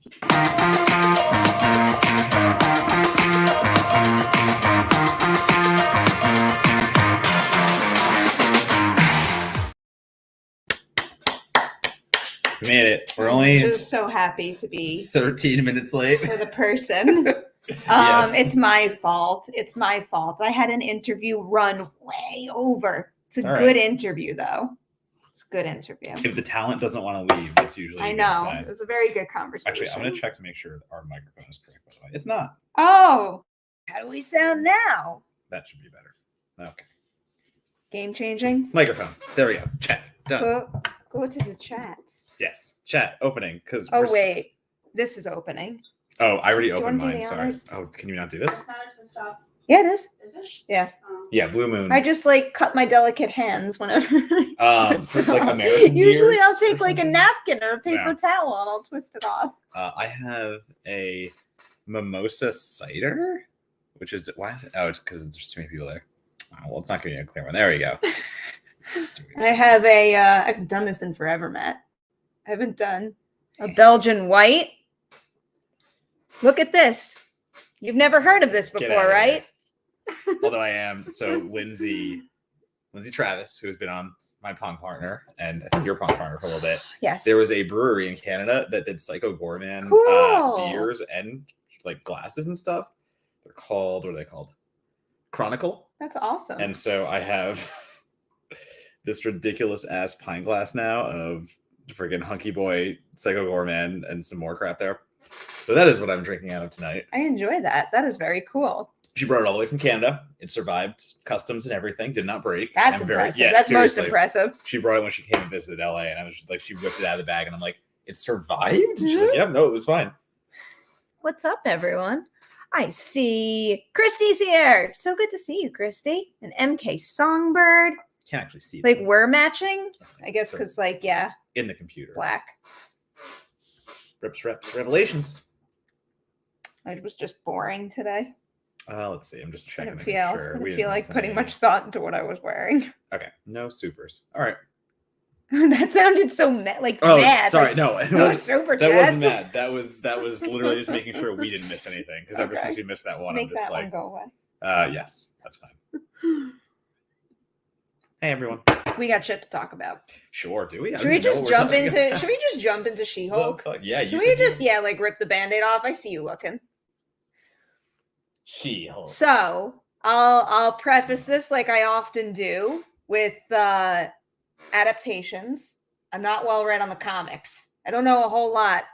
We made it. We're only just so happy to be 13 minutes late for the person. Yes. It's my fault. I had an interview run way over. It's a good interview, though. It's a good interview. If the talent doesn't want to leave, that's usually I a good know. sign. It was a very good conversation. Actually, I'm going to check to make sure our microphone is correct, by the way. It's not. Oh, how do we sound now? That should be better. Okay. Game changing. Microphone. There we go. Chat. Done. Go to the chat. Yes. Chat opening. Wait. This is opening. Oh, I already opened mine. Sorry. Honors? Oh, can you not do this? Yeah, it is. Is it? Yeah. Yeah, Blue Moon. I just cut my delicate hands whenever. Like American Usually, beers I'll take or a something? napkin or a paper towel and I'll twist it off. I have a mimosa cider, which is why? It's because there's too many people there. Oh, well, it's not going to be a clear one. There we go. I have I haven't done this in forever, Matt. I haven't done a Belgian white. Look at this. You've never heard of this before, right? Although I am. So Lindsay Travis, who's been on my pong partner, and I think your pong partner for a little bit. Yes. There was a brewery in Canada that did Psycho Gourmand beers and glasses and stuff. They're called, what are they called? Chronicle. That's awesome. And so I have this ridiculous ass pint glass now of freaking Hunky Boy, Psycho Gourmand, and some more crap there. So that is what I'm drinking out of tonight. I enjoy that. That is very cool. She brought it all the way from Canada. It survived customs and everything. Did not break. That's impressive. That's seriously. Most impressive. She brought it when she came and visited LA, and I was just she whipped it out of the bag, and I'm like, it survived? And she's like, yeah, no, it was fine. What's up, everyone? I see Christy's here. So good to see you, Christy. An MK Songbird. Can't actually see them. We're matching? I guess because, in the computer. Black. Rips, reps, revelations. It was just boring today. Let's see. I'm just checking. I didn't feel like putting much thought into what I was wearing. Okay. No supers. All right. That sounded so mad. Sorry. No, super that wasn't mad. That was literally just making sure we didn't miss anything. Because ever since we missed that one, I'm just one go away. Yes, that's fine. Hey, everyone. We got shit to talk about. Sure, do we? Should we just jump into She-Hulk? Well, yeah. Can we just rip the Band-Aid off? I see you looking. She-Hulk. So I'll preface this like I often do with adaptations. I'm not well read on the comics. I don't know a whole lot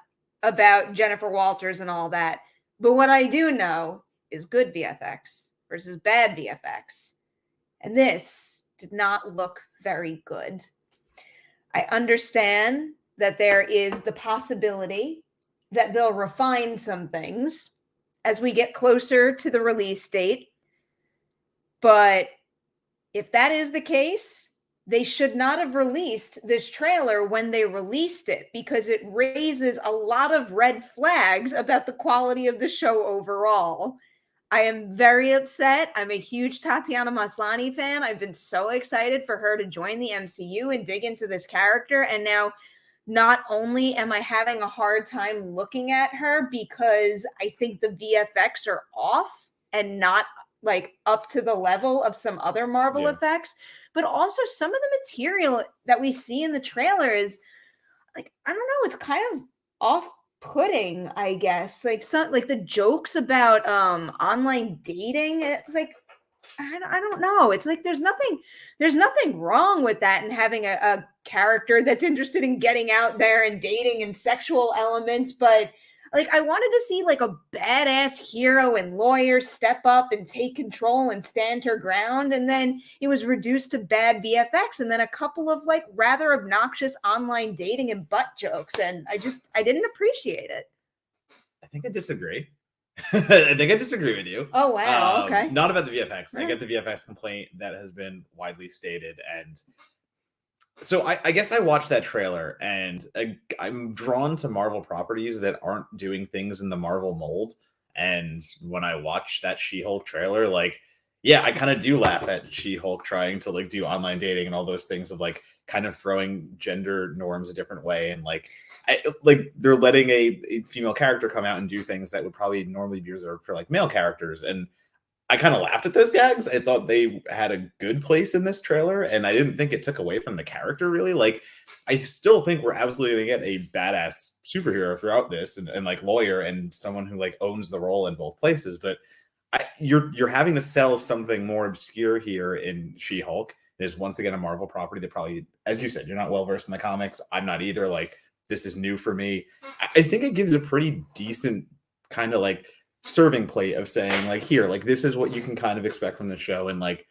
about Jennifer Walters and all that. But what I do know is good VFX versus bad VFX. And this did not look very good. I understand that there is the possibility that they'll refine some things as we get closer to the release date. But if that is the case, they should not have released this trailer when they released it, because it raises a lot of red flags about the quality of the show overall. I am very upset. I'm a huge Tatiana Maslany fan. I've been so excited for her to join the MCU and dig into this character. And now not only am I having a hard time looking at her because I think the VFX are off and not up to the level of some other Marvel effects, but also some of the material that we see in the trailer is I don't know, it's kind of off-putting, I guess. The jokes about online dating, it's I don't know. It's there's nothing wrong with that and having a character that's interested in getting out there and dating and sexual elements, but I wanted to see a badass hero and lawyer step up and take control and stand her ground. And then it was reduced to bad VFX and then a couple of rather obnoxious online dating and butt jokes. And I didn't appreciate it. I think I disagree. I think I disagree with you. Oh, wow. Okay. Not about the VFX. I get the VFX complaint that has been widely stated. And so I guess I watched that trailer and I'm drawn to Marvel properties that aren't doing things in the Marvel mold. And when I watched that She-Hulk trailer, yeah, I kind of do laugh at She-Hulk trying to like do online dating and all those things of like kind of throwing gender norms a different way, and like they're letting a female character come out and do things that would probably normally be reserved for like male characters, and I kind of laughed at those gags. I thought they had a good place in this trailer, and I didn't think it took away from the character really. Like, I still think we're absolutely gonna get a badass superhero throughout this, and like lawyer and someone who like owns the role in both places. But you're having to sell something more obscure here in She-Hulk. It is once again a Marvel property that probably, as you said, you're not well versed in the comics. I'm not either. Like, this is new for me. I think it gives a pretty decent kind of like serving plate of saying like, here, like this is what you can kind of expect from the show. And like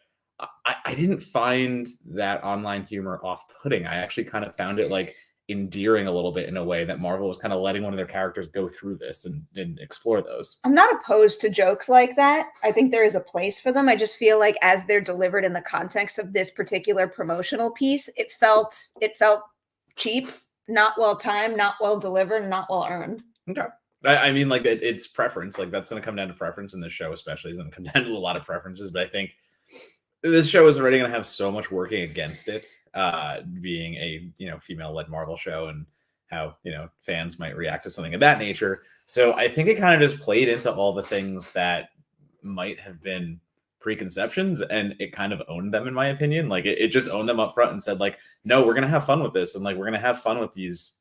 I didn't find that online humor off-putting. I actually kind of found it like endearing a little bit in a way that Marvel was kind of letting one of their characters go through this and explore those. I'm not opposed to jokes like that. I think there is a place for them. I just feel like as they're delivered in the context of this particular promotional piece, it felt cheap, not well timed, not well delivered, not well earned. Okay. I mean, like it's preference. Like that's going to come down to preference in this show, especially. It's going to come down to a lot of preferences. But I think this show is already going to have so much working against it, being a female-led Marvel show, and how fans might react to something of that nature. So I think it kind of just played into all the things that might have been preconceptions, and it kind of owned them, in my opinion. Like it just owned them up front and said, like, no, we're going to have fun with this, and like we're going to have fun with these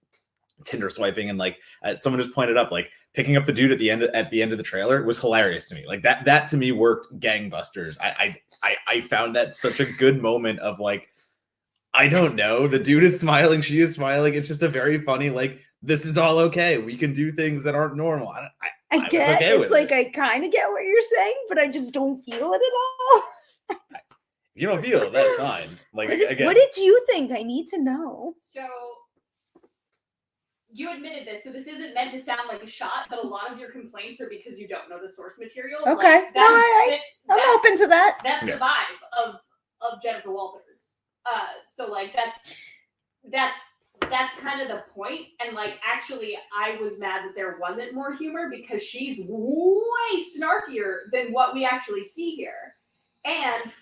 Tinder swiping, and like someone just pointed up, like picking up the dude at the end of the trailer was hilarious to me. Like that to me worked gangbusters. I found that such a good moment of like, I don't know, the dude is smiling, she is smiling. It's just a very funny like, this is all okay. We can do things that aren't normal. I get okay it's like I kind of get what you're saying, but I just don't feel it at all. If you don't feel it, that's fine. Like again, what did you think? I need to know. So you admitted this, so this isn't meant to sound like a shot, but a lot of your complaints are because you don't know the source material. Okay, like, I'm open to that. That's the vibe of Jennifer Walters. So like that's kind of the point. And like actually, I was mad that there wasn't more humor because she's way snarkier than what we actually see here, and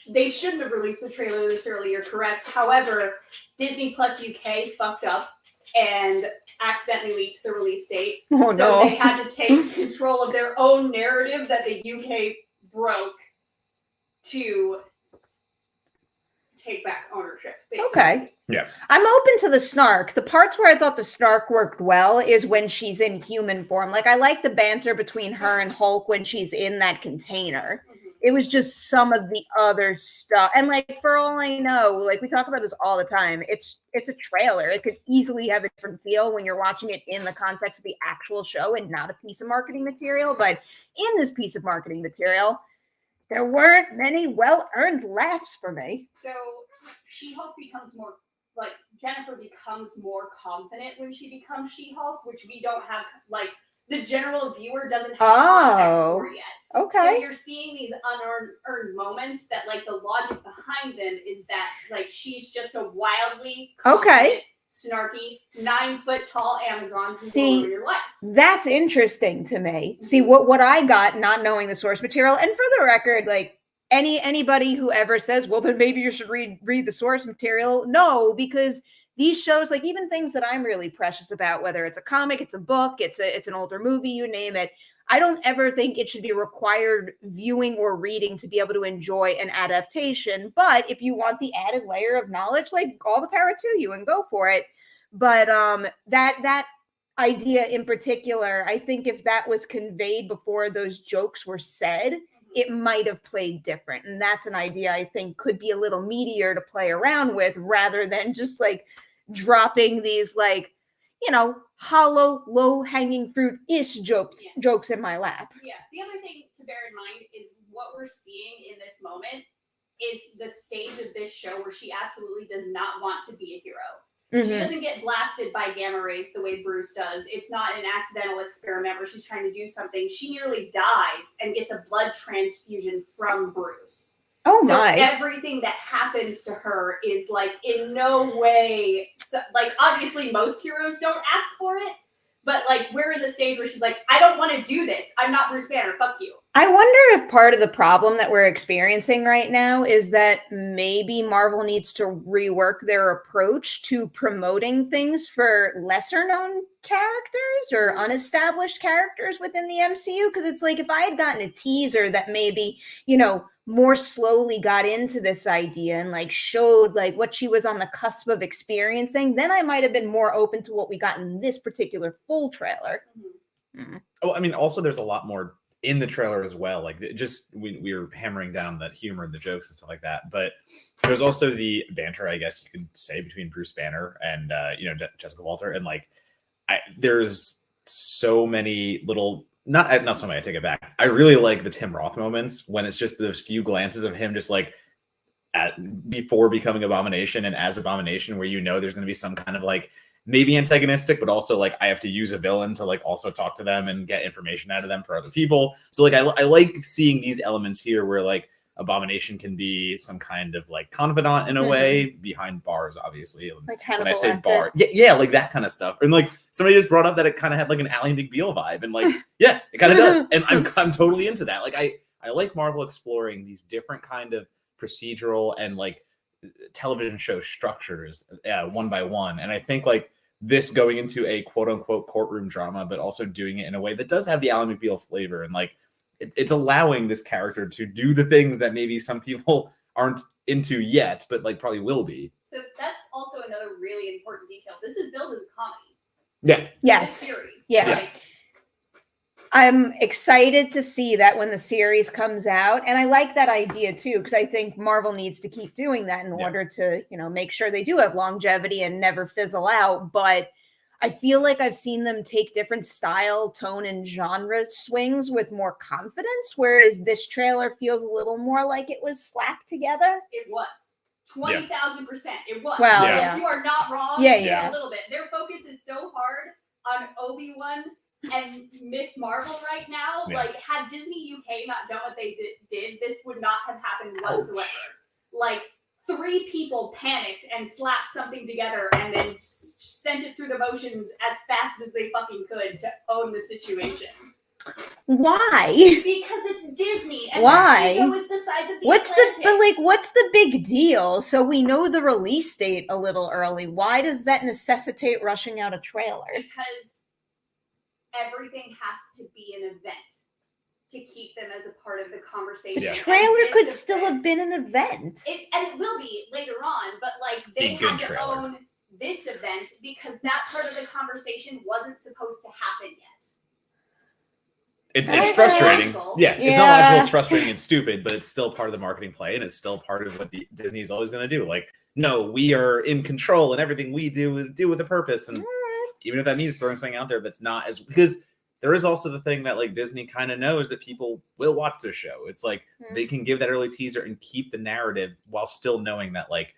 they shouldn't have released the trailer this early. You're correct. However, Disney Plus UK fucked up and accidentally leaked the release date. Oh, so they had to take control of their own narrative that the UK broke to take back ownership, basically. Okay. Yeah. I'm open to the snark. The parts where I thought the snark worked well is when she's in human form. Like I like the banter between her and Hulk when she's in that container. It was just some of the other stuff. And like, for all I know, like we talk about this all the time, it's a trailer. It could easily have a different feel when you're watching it in the context of the actual show and not a piece of marketing material. But in this piece of marketing material, there weren't many well-earned laughs for me. So She-Hulk becomes more, like, Jennifer becomes more confident when she becomes She-Hulk, which we don't have, like, the general viewer doesn't have context for yet. Okay. So you're seeing these unearned moments that, like, the logic behind them is that, like, she's just a wildly confident, snarky, 9-foot-tall Amazon who will over your life. That's interesting to me. See, what I got not knowing the source material, and for the record, like anybody who ever says, well, then maybe you should read the source material. No, because these shows, like even things that I'm really precious about, whether it's a comic, it's a book, it's an older movie, you name it, I don't ever think it should be required viewing or reading to be able to enjoy an adaptation. But if you want the added layer of knowledge, like all the power to you and go for it. But that idea in particular, I think if that was conveyed before those jokes were said, it might have played different. And that's an idea I think could be a little meatier to play around with rather than just like dropping these like, hollow, low-hanging fruit-ish jokes in my lap. Yeah. The other thing to bear in mind is what we're seeing in this moment is the stage of this show where she absolutely does not want to be a hero. Mm-hmm. She doesn't get blasted by gamma rays the way Bruce does. It's not an accidental experiment where she's trying to do something. She nearly dies and gets a blood transfusion from Bruce. Oh so my. Everything that happens to her is like in no way, like obviously most heroes don't ask for it, But like we're in the stage where she's like, I don't want to do this. I'm not Bruce Banner. Fuck you. I wonder if part of the problem that we're experiencing right now is that maybe Marvel needs to rework their approach to promoting things for lesser known characters or unestablished characters within the MCU. Because it's like if I had gotten a teaser that maybe, more slowly got into this idea and like showed like what she was on the cusp of experiencing, then I might have been more open to what we got in this particular full trailer. Oh, I mean, also there's a lot more in the trailer as well. Like just we were hammering down that humor and the jokes and stuff like that. But there's also the banter, I guess you could say, between Bruce Banner and Jessica Walter. And like there's so many little not so many, I take it back. I really like the Tim Roth moments when it's just those few glances of him just like before becoming Abomination and as Abomination, where there's going to be some kind of like maybe antagonistic, but also like I have to use a villain to like also talk to them and get information out of them for other people. So like I like seeing these elements here where like Abomination can be some kind of like confidant in a way behind bars, obviously. Like when I say bar, yeah, like that kind of stuff. And like somebody just brought up that it kind of had like an Ally McBeal vibe, and like yeah, it kind of does. And I'm totally into that. Like I like Marvel exploring these different kind of procedural and like television show structures one by one. And I think like this going into a quote unquote courtroom drama, but also doing it in a way that does have the Ally McBeal flavor, and like it's allowing this character to do the things that maybe some people aren't into yet, but like probably will be. So that's also another really important detail. This is billed as a comedy. Yeah. Yes. This series. Yeah. Like, I'm excited to see that when the series comes out. And I like that idea too, because I think Marvel needs to keep doing that in order to, make sure they do have longevity and never fizzle out. But I feel like I've seen them take different style, tone, and genre swings with more confidence, whereas this trailer feels a little more like it was slapped together. it was 20,000%. It was. Well, Yeah. You are not wrong. Yeah. A little bit. Their focus is so hard on Obi-Wan and Miss Marvel right now. Yeah. Like, had Disney UK not done what they did, this would not have happened whatsoever. Like, 3 people panicked and slapped something together and then sent it through the motions as fast as they fucking could to own the situation. Why? Because it's Disney. And Why? their ego is the size of the What's Atlantic. the big deal? So we know the release date a little early. Why does that necessitate rushing out a trailer? Because everything has to be an event to keep them as a part of the conversation. Yeah. The trailer And could this still event- have been an event. and it will be later on, but like they A good had to trailer. own this event because that part of the conversation wasn't supposed to happen yet. It's That's frustrating. logical. Yeah, it's not logical. It's frustrating and stupid, but it's still part of the marketing play, and it's still part of what Disney's always going to do. Like, no, we are in control, and everything we do with a purpose. And even if that means throwing something out there that's not as, because there is also the thing that like Disney kind of knows that people will watch their show. It's like they can give that early teaser and keep the narrative while still knowing that like,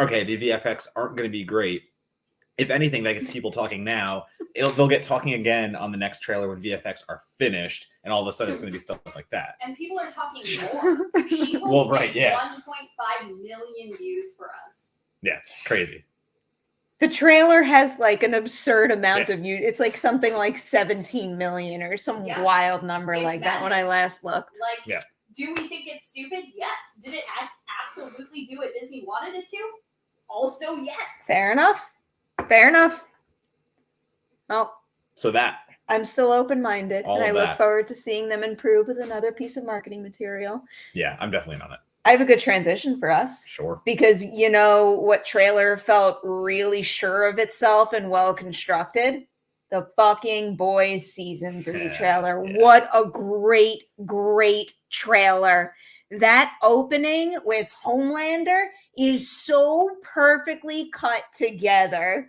okay, the VFX aren't going to be great. If anything, that gets people talking now. They'll get talking again on the next trailer when VFX are finished, and all of a sudden it's going to be stuff like that. And people are talking more. She-Hulk Well, right, did yeah. 1.5 million views for us. Yeah, it's crazy. The trailer has like an absurd amount of views. It's like something like 17 million or some wild number It's like that when I madness. last looked. Like, do we think it's stupid? Yes. Did it absolutely do what Disney wanted it to? Also, yes. Fair enough. Fair enough. Well, So that. I'm still open-minded, All and I of look that. forward to seeing them improve with another piece of marketing material. Yeah, I'm definitely on it. I have a good transition for us. Sure. Because you know what trailer felt really sure of itself and well constructed? The fucking Boys season 3 trailer. Yeah. What a great, great trailer. That opening with Homelander is so perfectly cut together.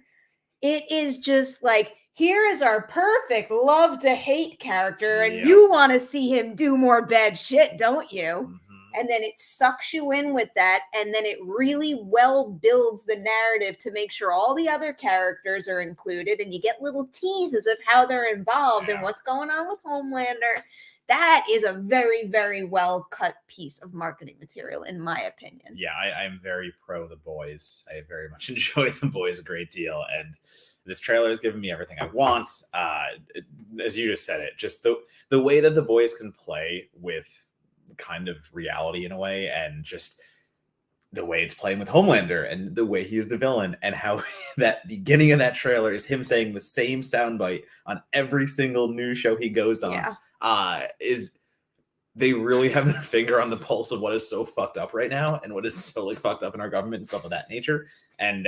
It is just like, here is our perfect love to hate character, and Yep. you want to see him do more bad shit, don't you? Mhm. And then it sucks you in with that, and then it really well builds the narrative to make sure all the other characters are included, and you get little teases of how they're involved and what's going on with Homelander. That is a very, very well cut piece of marketing material, in my opinion. Yeah, I'm very pro The Boys. I very much enjoy The Boys a great deal, and this trailer has given me everything I want. As you just said it, just the way that the boys can play with kind of reality in a way, and just the way it's playing with Homelander and the way he's the villain, and how that beginning of that trailer is him saying the same soundbite on every single news show he goes on. Is they really have their finger on the pulse of what is so fucked up right now and what is so like fucked up in our government and stuff of that nature. And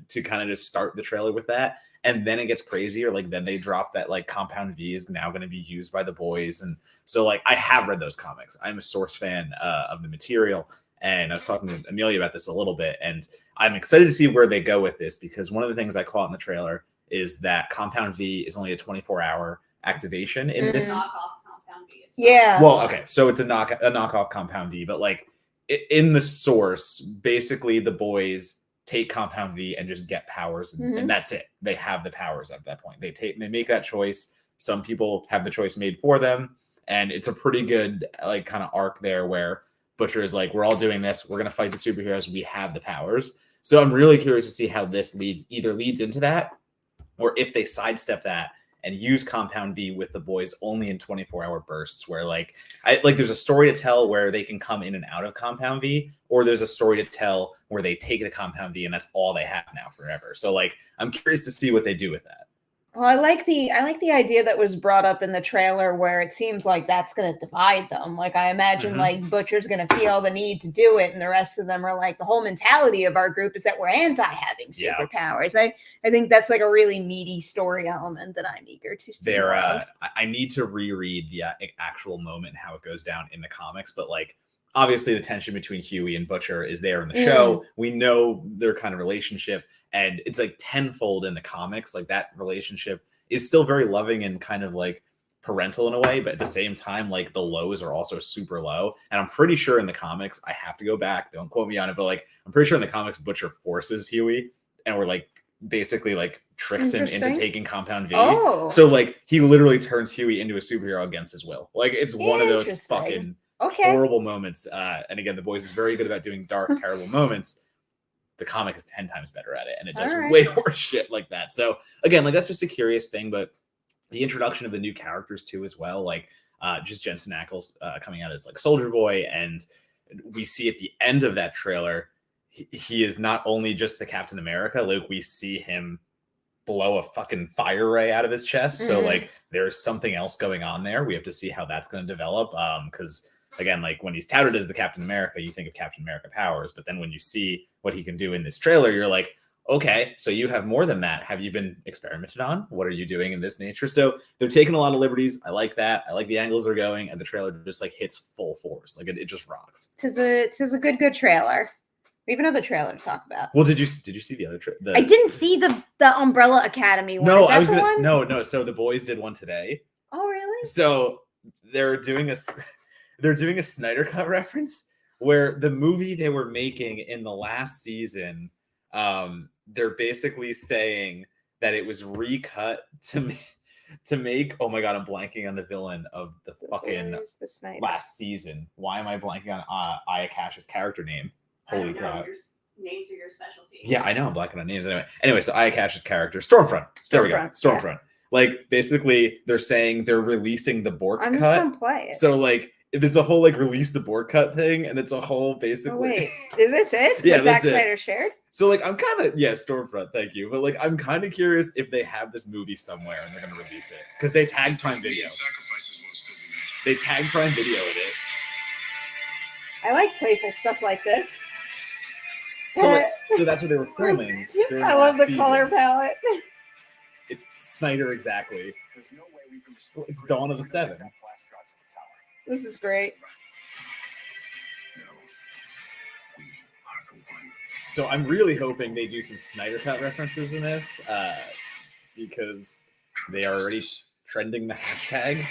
to kind of just start the trailer with that, and then it gets crazier. Like then they drop that like Compound V is now going to be used by the boys, and so like I have read those comics. I'm a Source fan of the material, and I was talking to Amelia about this a little bit, and I'm excited to see where they go with this, because one of the things I caught in the trailer is that Compound V is only a 24-hour activation in this. Knockoff Compound V. Yeah. Well, okay, so it's a knockoff Compound V, but like in the source, basically the boys take Compound V and just get powers, and that's it. They have the powers at that point. They make that choice. Some people have the choice made for them, and it's a pretty good like kind of arc there where Butcher is like, we're all doing this. We're gonna fight the superheroes. We have the powers. So I'm really curious to see how this leads into that, or if they sidestep that and use Compound V with the boys only in 24-hour bursts, where like there's a story to tell where they can come in and out of Compound V, or there's a story to tell where they take the Compound V and that's all they have now forever. So like I'm curious to see what they do with that. Well, I like the idea that was brought up in the trailer, where it seems like that's going to divide them. Like I imagine like Butcher's going to feel the need to do it, and the rest of them are like, the whole mentality of our group is that we're anti having superpowers. I think that's like a really meaty story element that I'm eager to see. I need to reread the actual moment and how it goes down in the comics, but like obviously the tension between Huey and Butcher is there in the show. We know their kind of relationship, and it's like tenfold in the comics. Like that relationship is still very loving and kind of like parental in a way, but at the same time, like the lows are also super low. And I'm pretty sure in the comics, I have to go back, don't quote me on it, but like I'm pretty sure in the comics Butcher forces Huey, and we're like basically like tricks him into taking Compound V. So like he literally turns Huey into a superhero against his will. Like it's one of those fucking horrible moments. And again, the boys is very good about doing dark, terrible moments. The comic is 10 times better at it, and it does way more shit like that. So again, like that's just a curious thing, but the introduction of the new characters too as well, like just Jensen Ackles coming out as like Soldier Boy, and we see at the end of that trailer he is not only just the Captain America, like we see him blow a fucking fire ray out of his chest. So like there's something else going on there. We have to see how that's going to develop, because again, like when he's touted as the Captain America, you think of Captain America powers, but then when you see what he can do in this trailer, you're like, okay, so you have more than that. Have you been experimented on? What are you doing in this nature? So they're taking a lot of liberties. I like that. I like the angles they're going, and the trailer just like hits full force. Like it just rocks. Tis a good trailer. We have another trailer to talk about. Well, did you see the other trailer? I didn't see the Umbrella Academy one. No, Is that I was the gonna, one? no. So the boys did one today. Oh, really? So they're doing a Snyder Cut reference where the movie they were making in the last season, they're basically saying that it was recut to make. Oh my god, I'm blanking on the villain of the fucking last season. Why am I blanking on Aya Cash's character name? Holy crap! Names are your specialty. Yeah, I know. I'm blanking on names anyway. So Aya Cash's character, Stormfront. There we go. Stormfront. Yeah. Like basically, they're saying they're releasing the Bork cut. I'm just gonna play it. So like, there's a whole like release the Bork cut thing, and it's a whole basically. Oh, wait, is this it? Yeah, what Zack Snyder shared. So like, I'm kind of Stormfront. Thank you, but like, I'm kind of curious if they have this movie somewhere and they're gonna release it because they tagged Prime Video. They tagged Prime Video with it. I like playful stuff like this. So that's what they were filming. I love the color palette. It's Snyder exactly. It's Dawn of the Seven. This is great. So I'm really hoping they do some Snyder Cut references in this, because they are already trending the hashtag.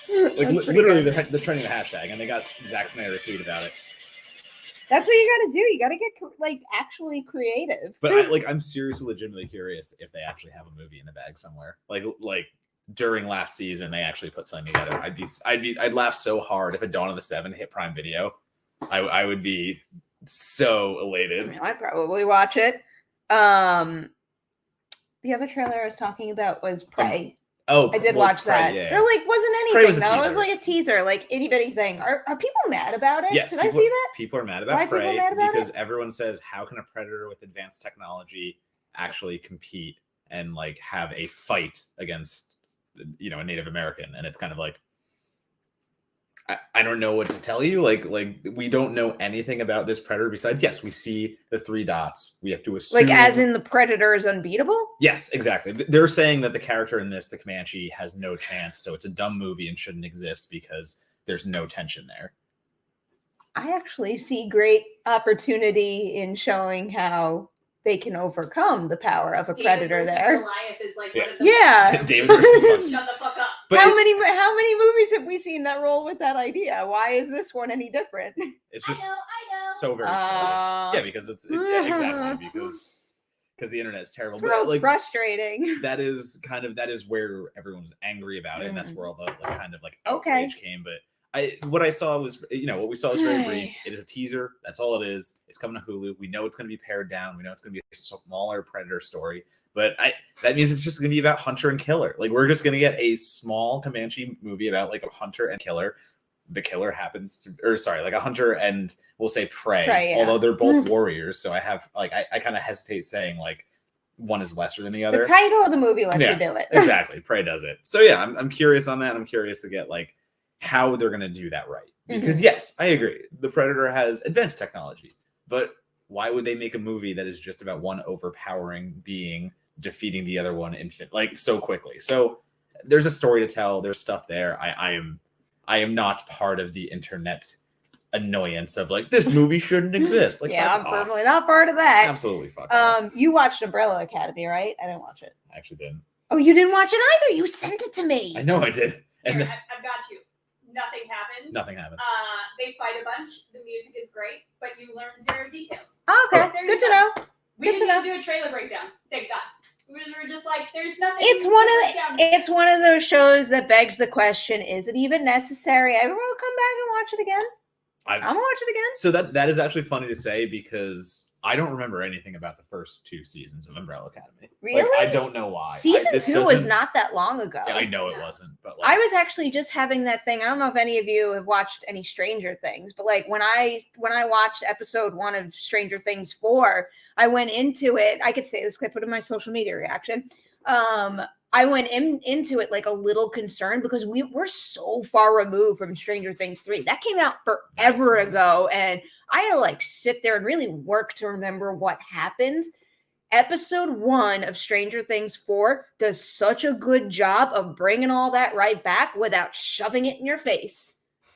Like literally, they're trending the hashtag, and they got Zack Snyder to tweet about it. That's what you got to do. You got to get like actually creative. But I'm seriously, legitimately curious if they actually have a movie in the bag somewhere. Like during last season, they actually put something together. I'd laugh so hard if a Dawn of the Seven hit Prime Video. I would be so elated. I mean, I'd probably watch it. the other trailer I was talking about was Prey. Oh, I did well, watch Prey, that. yeah. There like wasn't Prey anything was a though. It teaser. was like a teaser, like itty bitty thing. Are people mad about it? Yes, Did I see that? people are mad Why about are people Prey mad about because it? everyone says, how can a predator with advanced technology actually compete and like have a fight against, you know, a Native American? And it's kind of like, I don't know what to tell you. Like we don't know anything about this predator besides, yes, we see the 3 dots. We have to assume, Like as in the predator is unbeatable? yes, exactly. They're saying that the character in this, the Comanche, has no chance, so it's a dumb movie and shouldn't exist because there's no tension there. I actually see great opportunity in showing how they can overcome the power of a David predator versus there. Goliath is like Yeah. one of the Yeah. David versus Goliath. Shut the fuck up. But how many movies have we seen that roll with that idea? Why is this one any different? It's just I know. so very silly. Yeah, because yeah, exactly, because the internet's terrible. This But world's like frustrating. that is where everyone was angry about it, and that's where all the like, kind of like Okay. outrage came. But what I saw was, you know, what we saw was very brief. It is a teaser. That's all it is. It's coming to Hulu. We know it's going to be pared down. We know it's going to be a smaller predator story. But that means it's just going to be about hunter and killer. Like we're just going to get a small Comanche movie about like a hunter and killer. The killer happens to, or sorry, like a hunter and we'll say prey, yeah. although they're both warriors. So I have like, I kind of hesitate saying like one is lesser than the other. The title of the movie lets you do it. Exactly. Prey does it. So yeah, I'm curious on that. I'm curious to get like how they're going to do that right. Because yes, I agree. The Predator has advanced technology, but why would they make a movie that is just about one overpowering being defeating the other one like so quickly? So there's a story to tell. There's stuff there. I am not part of the internet annoyance of like this movie shouldn't exist. Like yeah, I'm firmly not part of that. Absolutely fuck off. You watched Umbrella Academy, right? I didn't watch it. I actually didn't. Oh, you didn't watch it either. You sent it to me. I know I did. And Here, I've got you. Nothing happens. Nothing happens. They fight a bunch. The music is great, but you learn 0 details. Oh, okay, good to know. We didn't even do a trailer breakdown. Thank God. We were just like, there's nothing. It's one of those shows that begs the question: is it even necessary? I will come back and watch it again. I'm gonna watch it again. So that is actually funny to say because I don't remember anything about the first 2 seasons of Umbrella Academy. Really? Like, I don't know why. Season 2 was not that long ago. Yeah, I know it wasn't, but like, I was actually just having that thing. I don't know if any of you have watched any Stranger Things, but like when I watched episode 1 of Stranger Things 4, I went into it. I could say this because I put in my social media reaction. I went into it like a little concerned because we were so far removed from Stranger Things 3. That came out forever ago, and I had to like sit there and really work to remember what happened. Episode 1 of Stranger Things 4 does such a good job of bringing all that right back without shoving it in your face.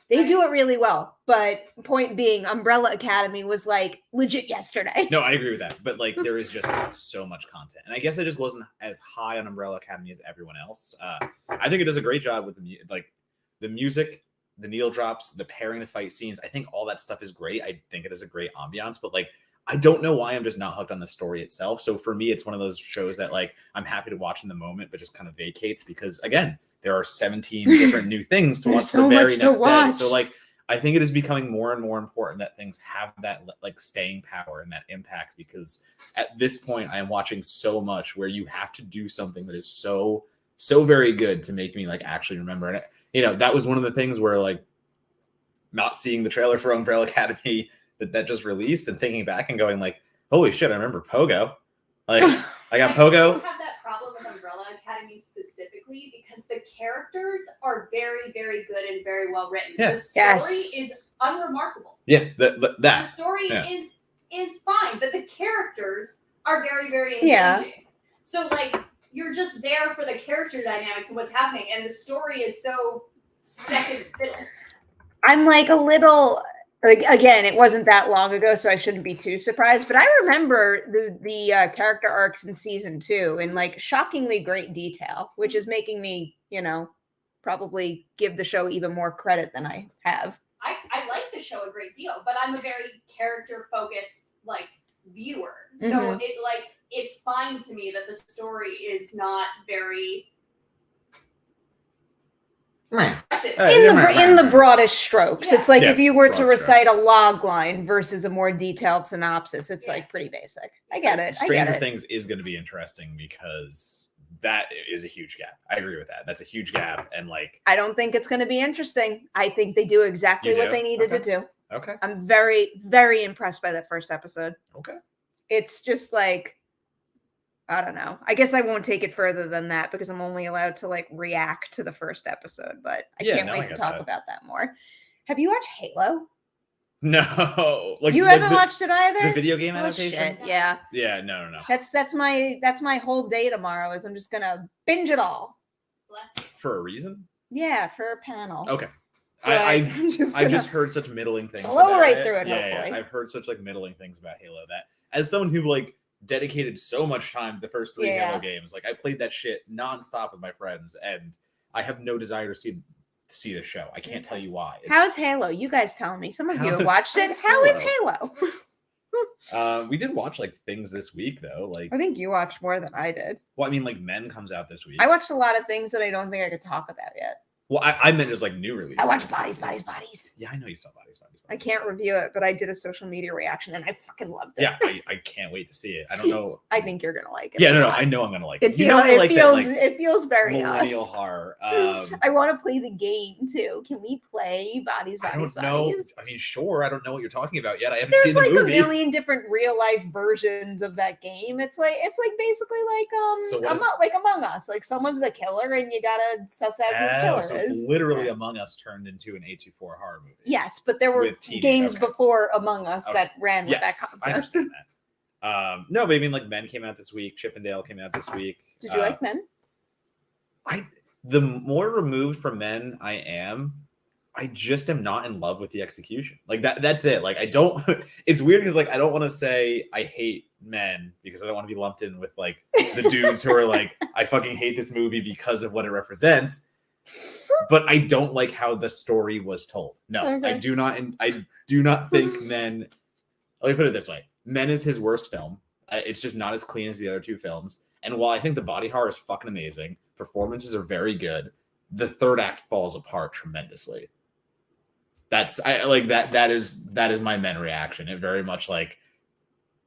They do it really well. But point being, Umbrella Academy was like legit yesterday. No, I agree with that. But like there is just so much content. And I guess I just wasn't as high on Umbrella Academy as everyone else. I think it does a great job with the music, the needle drops, the pairing the fight scenes. I think all that stuff is great. I think it is a great ambiance, but like I don't know why I'm just not hooked on the story itself. So for me, it's one of those shows that like I'm happy to watch in the moment, but just kind of vacates because again, there are 17 different new things to watch the very next day. So like I think it is becoming more and more important that things have that like staying power and that impact because at this point I am watching so much where you have to do something that is so very good to make me like actually remember. And you know, that was one of the things where like not seeing the trailer for Umbrella Academy that just released and thinking back and going like, holy shit, I remember Pogo. Like I got Pogo. I don't have that problem with Umbrella Academy specifically because the characters are very, very good and very well written. Yeah. The story is unremarkable. Yeah, the story is fine, but the characters are very, very engaging. Yeah. So like you're just there for the character dynamics and what's happening, and the story is so second fiddle. I'm like a little like again, it wasn't that long ago, so I shouldn't be too surprised. But I remember the character arcs in season 2 in like shockingly great detail, which is making me, you know, probably give the show even more credit than I have. I like the show a great deal, but I'm a very character focused like viewer, so it's fine to me that the story is not very In the broadest strokes. Yeah. It's like Yeah, if you were to broad recite a log line versus a more detailed synopsis, it's like pretty basic. I get it. Stranger I get it. Things is going to be interesting because that is a huge gap. I agree with that. That's a huge gap, and like I don't think it's going to be interesting. I think they do exactly You what do? they needed to do. okay, I'm very, very impressed by that first episode. okay. It's just like, I don't know. I guess I won't take it further than that because I'm only allowed to like react to the first episode, but I can't wait to talk about that more. Have you watched Halo? No, like you haven't watched it either? The video game Oh, adaptation? shit. Yeah. Yeah, no. That's my whole day tomorrow is I'm just gonna binge it all. Bless you. For a reason? Yeah, for a panel. Okay. But I've just heard such middling things. blow about right it. through it, Yeah, hopefully. I've heard such like middling things about Halo that as someone who like dedicated so much time to the first 3 Halo games, like I played that shit nonstop with my friends, and I have no desire to see the show. I can't tell you why. How's Halo? You guys tell me. Some of you have watched it. how's How is Halo? Halo? We did watch like things this week though. Like, I think you watched more than I did. well, I mean, like Men comes out this week. I watched a lot of things that I don't think I could talk about yet. Well, I meant just like new releases. I watched Bodies. Yeah, I know you saw Bodies. I can't review it, but I did a social media reaction and I fucking loved it. Yeah, I can't wait to see it. I don't know. I think you're gonna like it. Yeah, a no, lot. I know I'm gonna like It it. feels, You know, I like that, like, it feels very millennial us. horror. I want to play the game too. Can we play Bodies? I don't know. Bodies? I mean, sure. I don't know what you're talking about yet. I haven't There's seen the like movie. a million different real life versions of that game. It's like basically So what is- like Among Us. Like someone's the killer and you gotta suss out who the killer so is. it's literally Among Us turned into an A24 horror movie. Yes, but there were With TV, games okay. before Among Us that ran with that Yes, concept. I understand that. No, but I mean, like Men came out this week. Chippendale came out this week. Did you like Men? The more removed from Men I am, I just am not in love with the execution. Like that's it. Like I don't. It's weird because like I don't want to say I hate Men because I don't want to be lumped in with like the dudes who are like I fucking hate this movie because of what it represents. But I don't like how the story was told. No, Okay. I do not. I do not think Men. Let me put it this way: Men is his worst film. It's just not as clean as the other two films. And while I think the body horror is fucking amazing, performances are very good, the third act falls apart tremendously. That's that is my Men reaction. It very much like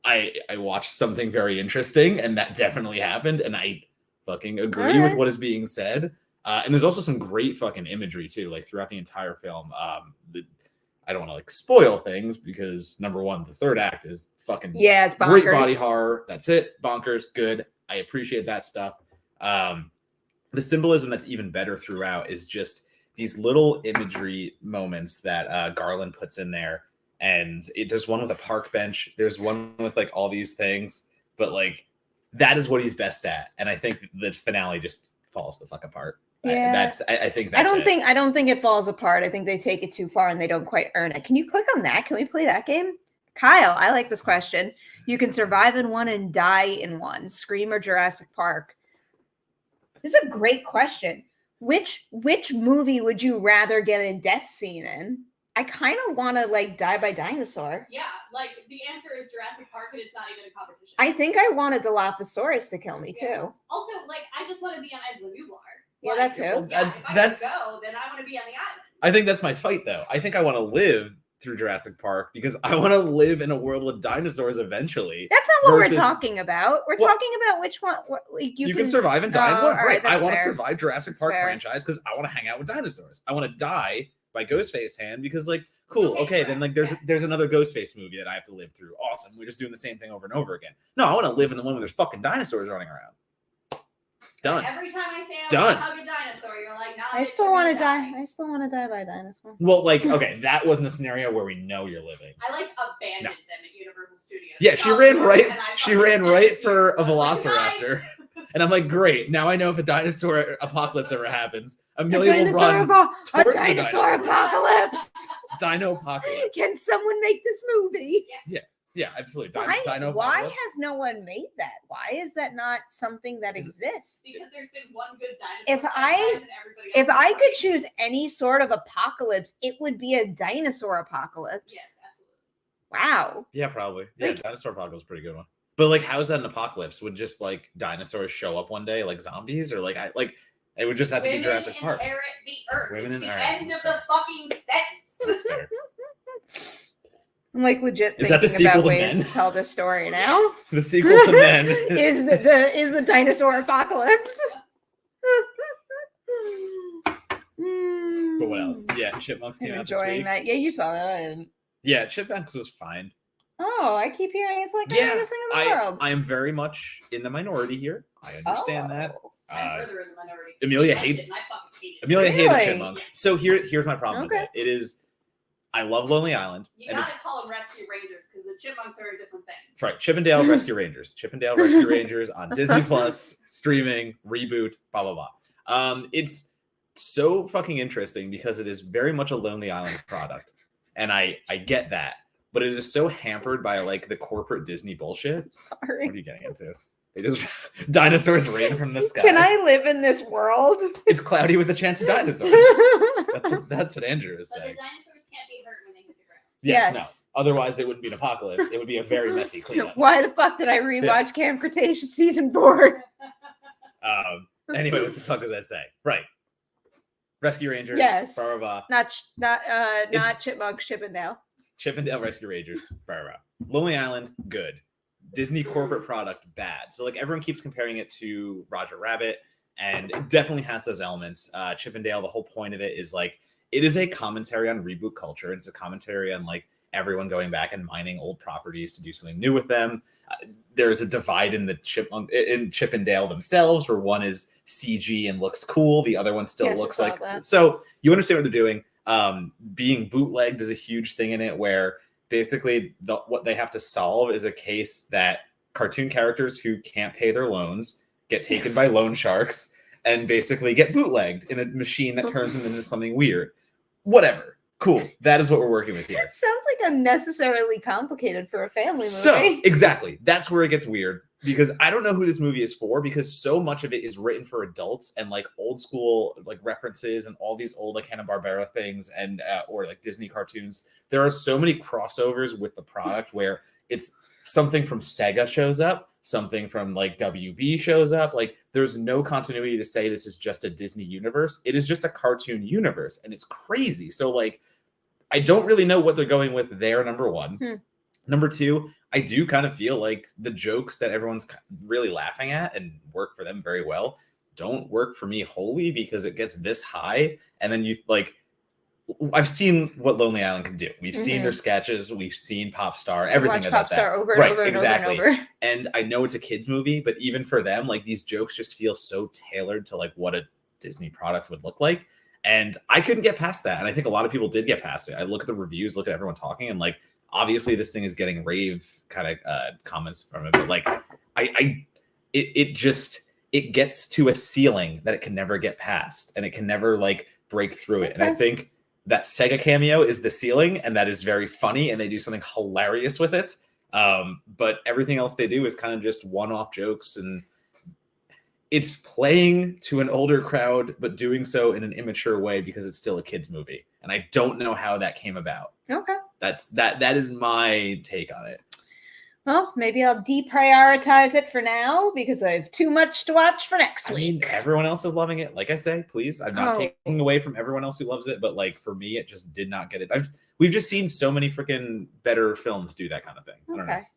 I watched something very interesting, and that definitely happened, and I fucking agree with what is being said. And there's also some great fucking imagery too, like throughout the entire film. I don't want to like spoil things because number one, the third act is fucking It's bonkers. great body horror. That's it. Bonkers. Good. I appreciate that stuff. The symbolism that's even better throughout is just these little imagery moments that Garland puts in there. And there's one with a park bench. There's one with like all these things, but like that is what he's best at. And I think the finale just falls the fuck apart. Yeah. I think that's I don't think it falls apart. I think they take it too far and they don't quite earn it. Can you click on that? Can we play that game? Kyle, I like this question. You can survive in one and die in one. Scream or Jurassic Park? This is a great question. Which movie would you rather get a death scene in? I kind of want to like die by dinosaur. Yeah, like the answer is Jurassic Park, and it's not even a competition. I think I want a Dilophosaurus to kill me too. Yeah. Also, like I just want to be on Isla Nublar. Yeah, Like, that too. Well, Yeah, that's if I can go, then I want to be on the island. I think that's my fight though. I think I want to live through Jurassic Park because I want to live in a world with dinosaurs eventually. That's not what versus- we're talking about. We're Well, talking about which one. Like you can survive and die in Oh, one. all right, Right. I that's want to fair. survive Jurassic That's Park fair. franchise because I want to hang out with dinosaurs. I want to die by Ghostface hand because like cool. Okay, then like there's another Ghostface movie that I have to live through. Awesome. We're just doing the same thing over and over again. No, I want to live in the one where there's fucking dinosaurs running around. Done. Every time I say I Done. want to hug a dinosaur, you're like, no. I still want to die. I still want to die by a dinosaur. Well, like okay, that wasn't a scenario where we know you're living. I like abandoned them at Universal Studios. Yeah, she Oh, ran right. and I She fucking ran left right it for a here. I was like, velociraptor, and I'm like, great. Now I know if a dinosaur apocalypse ever happens, Amelia will run a towards the dinosaur dinosaurs. apocalypse. Dino apocalypse. Can someone make this movie? Yeah, absolutely. Dino Why apocalypse. has no one made that? Why is that not something that exists? Because there's been one good dinosaur. If franchise and everybody If else is I could great. choose any sort of apocalypse, it would be a dinosaur apocalypse. Yes, absolutely. Wow. Yeah, probably. Yeah, Like- dinosaur apocalypse is a pretty good one. But like, how is that an apocalypse? Would just like dinosaurs show up one day like zombies, or like It would just have to be Women Jurassic Park. inherit the earth. Women It's the inherit- end that's of the fucking sentence. That's fair. I'm like legit Is that the thinking about sequel to ways Men? to tell this story now. Yes. The sequel to Men. is the dinosaur apocalypse. But what else? Yeah, Chipmunks came I'm out this enjoying week. that. Yeah, you saw that. I didn't. Yeah, Chipmunks was fine. Oh, I keep hearing it's like the Yeah, greatest thing in the world. I am very much in the minority here. I understand that. Oh. I'm further in the minority. Amelia I liked hates- it, and I fucking hated it. Amelia hated Really? Chipmunks. So here's my problem Okay. with it. It is, I love Lonely Island. You and gotta it's call them Rescue Rangers because the chipmunks are a different thing. right. Chippendale Rescue Rangers. Chippendale Rescue Rangers on Disney Plus, streaming, reboot, blah, blah, blah. It's so fucking interesting because it is very much a Lonely Island product. And I get that. But it is so hampered by like the corporate Disney bullshit. Sorry. What are you getting into? They just dinosaurs rain from the sky. Can I live in this world? It's cloudy with a chance of dinosaurs. That's what Andrew is But the saying. dinosaurs can't be hurt when they hit the ground. Yes, Yes. no. Otherwise, it wouldn't be an apocalypse. It would be a very messy cleanup. Why the fuck did I rewatch Camp Cretaceous season 4? Anyway, what the fuck does that say? Right. Rescue Rangers. Yes. Blah, blah, blah. Not Chipmunks, Chippendale. Chippendale Rescue Rangers. Blah, blah, blah. Lonely Island, good. Disney corporate product, bad. So like everyone keeps comparing it to Roger Rabbit, and it definitely has those elements. Chippendale, the whole point of it is like it is a commentary on reboot culture. It's a commentary on like everyone going back and mining old properties to do something new with them. There's a divide in the Chippendale themselves, where one is CG and looks cool, the other one still Yes, I looks saw like. that. So you understand what they're doing. Being bootlegged is a huge thing in it, where basically what they have to solve is a case that cartoon characters who can't pay their loans get taken by loan sharks and basically get bootlegged in a machine that turns them into something weird. Whatever. Cool. That is what we're working with here. That sounds like unnecessarily complicated for a family movie. So exactly. That's where it gets weird, because I don't know who this movie is for, because so much of it is written for adults and like old school like references and all these old like Hanna-Barbera things and or like Disney cartoons. There are so many crossovers with the product where it's something from Sega shows up, something from like WB shows up. Like there's no continuity to say this is just a Disney universe. It is just a cartoon universe, and it's crazy. So like I don't really know what they're going with there, number one. Number two, I do kind of feel like the jokes that everyone's really laughing at and work for them very well don't work for me wholly, because it gets this high. And then you like, I've seen what Lonely Island can do. We've seen their sketches. We've seen Pop Star, everything Watch about Pop Star that. over and Right, over and exactly. over and over. And I know it's a kid's movie, but even for them, like these jokes just feel so tailored to like what a Disney product would look like. And I couldn't get past that. And I think a lot of people did get past it. I look at the reviews, look at everyone talking, and like, obviously this thing is getting rave kind of comments from it. But like, it gets to a ceiling that it can never get past, and it can never like break through it. And I think that Sega cameo is the ceiling, and that is very funny, and they do something hilarious with it. But everything else they do is kind of just one-off jokes, and it's playing to an older crowd, but doing so in an immature way because it's still a kid's movie. And I don't know how that came about. Okay. That is my take on it. Well, maybe I'll deprioritize it for now because I have too much to watch for next I mean, week. everyone else is loving it. Like I say, please, I'm not taking away from everyone else who loves it, but like for me, it just did not get it. We've just seen so many freaking better films do that kind of thing.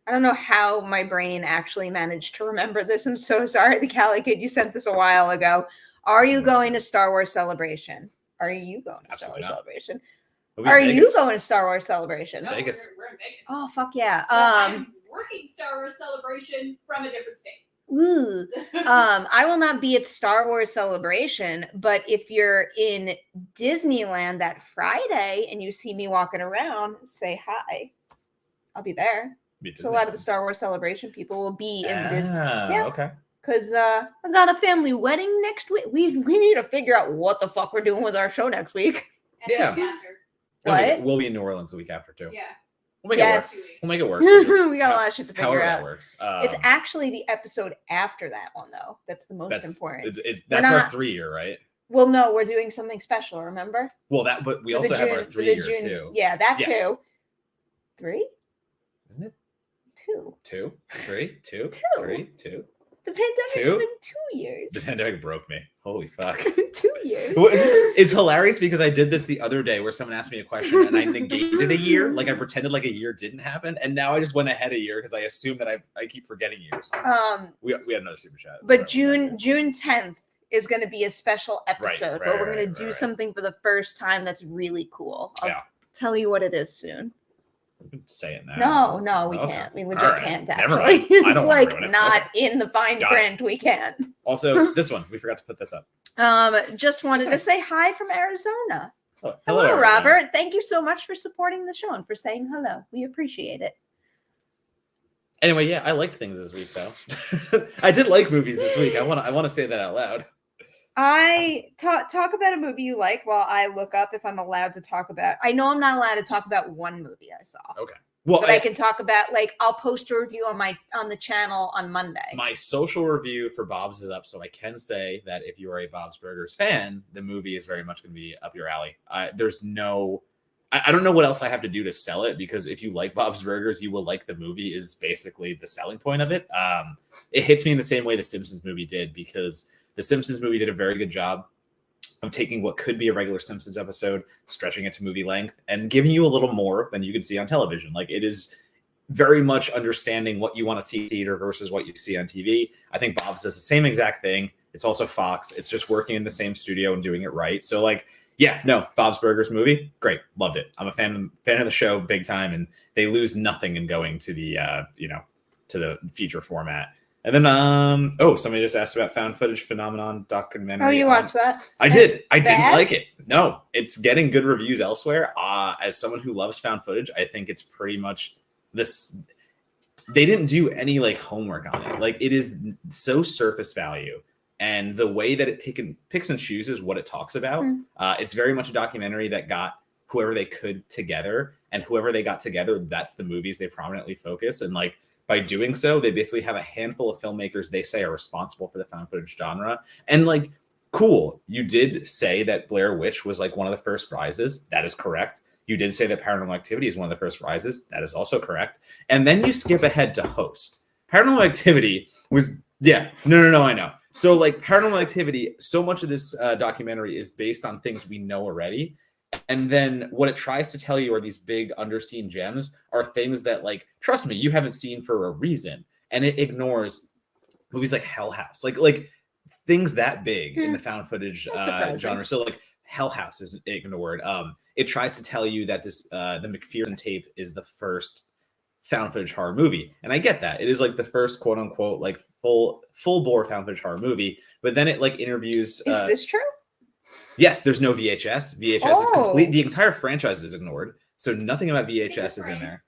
I don't know how my brain actually managed to remember this. I'm so sorry, the Cali Kid. You sent this a while ago. Are you going to Star Wars Celebration? Are you going to Star Wars Celebration? Are you going to Star Wars Celebration? No, Vegas. We're in Vegas. Oh, fuck yeah. So I'm working Star Wars Celebration from a different state. Ooh. I will not be at Star Wars Celebration, but if you're in Disneyland that Friday and you see me walking around, say hi. I'll be there. So a lot of the Star Wars Celebration people will be in Disney. Yeah. Okay. Because I've got a family wedding next week. We need to figure out what the fuck we're doing with our show next week. And Yeah. the week after. What? We'll be in New Orleans the week after too. Yeah. We'll make Yes. it work. We'll make it work. We got a lot of shit to figure However out. that works. It's actually the episode after that one, though. That's the most important. That's our not- 3-year, right? Well, no, we're doing something special, remember? Well, but we For the also have our June- for the 3-year June- too. Yeah, that Yeah. too. 3? Isn't it? 2. 2, 3, 2, Two. 3, 2. The pandemic's 2? been 2 years. The pandemic broke me. Holy fuck. 2 years. Well, it's hilarious because I did this the other day where someone asked me a question and I negated a year, like I pretended like a year didn't happen, and now I just went ahead a year because I assume that I keep forgetting years. We had another super chat. But June 10th is going to be a special episode where we're going to do something for the first time that's really cool. I'll tell you what it is soon. Say it now. No, we can't. We legit can't actually. It's like not in the fine print. We can't. Also, this one, we forgot to put this up. Just wanted to say hi from Arizona. Oh, hello, Robert. Thank you so much for supporting the show and for saying hello. We appreciate it. Anyway, yeah, I liked things this week though. I did like movies this week. I want to say that out loud. I talk about a movie you like while I look up if I'm allowed to talk about. I know I'm not allowed to talk about one movie I saw. Okay. Well, but I can talk about, like, I'll post a review on the channel on Monday. My social review for Bob's is up, so I can say that if you are a Bob's Burgers fan, the movie is very much going to be up your alley. There's no, I don't know what else I have to do to sell it, because if you like Bob's Burgers, you will like the movie is basically the selling point of it. It hits me in the same way the Simpsons movie did, because the Simpsons movie did a very good job of taking what could be a regular Simpsons episode, stretching it to movie length, and giving you a little more than you could see on television. Like, it is very much understanding what you want to see in theater versus what you see on TV. I think Bob's does the same exact thing. It's also Fox. It's just working in the same studio and doing it right. So, like, yeah, no, Bob's Burgers movie, great, loved it. I'm a fan of the show, big time, and they lose nothing in going to the to the feature format. And then, somebody just asked about found footage phenomenon documentary. Oh, you watched that? I did. I didn't like it. No, it's getting good reviews elsewhere. As someone who loves found footage, I think it's pretty much this. They didn't do any like homework on it. Like, it is so surface value, and the way that it picks and chooses what it talks about. It's very much a documentary that got whoever they could together, and whoever they got together, that's the movies they prominently focus. And like, by doing so, they basically have a handful of filmmakers they say are responsible for the found footage genre. And like, cool, you did say that Blair Witch was like one of the first rises. That is correct. You did say that Paranormal Activity is one of the first rises. That is also correct. And then you skip ahead to Host. Paranormal Activity was, I know. So like, Paranormal Activity, so much of this documentary is based on things we know already. And then what it tries to tell you are these big underseen gems are things that, like, trust me, you haven't seen for a reason. And it ignores movies like Hell House, like things that big in the found footage genre. So like, Hell House is ignored. It tries to tell you that this the McPherson tape is the first found footage horror movie. And I get that. It is like the first quote unquote like full bore found footage horror movie. But then it like interviews. Is this true? Yes, there's no VHS. VHS is complete. The entire franchise is ignored. So nothing about VHS is in there.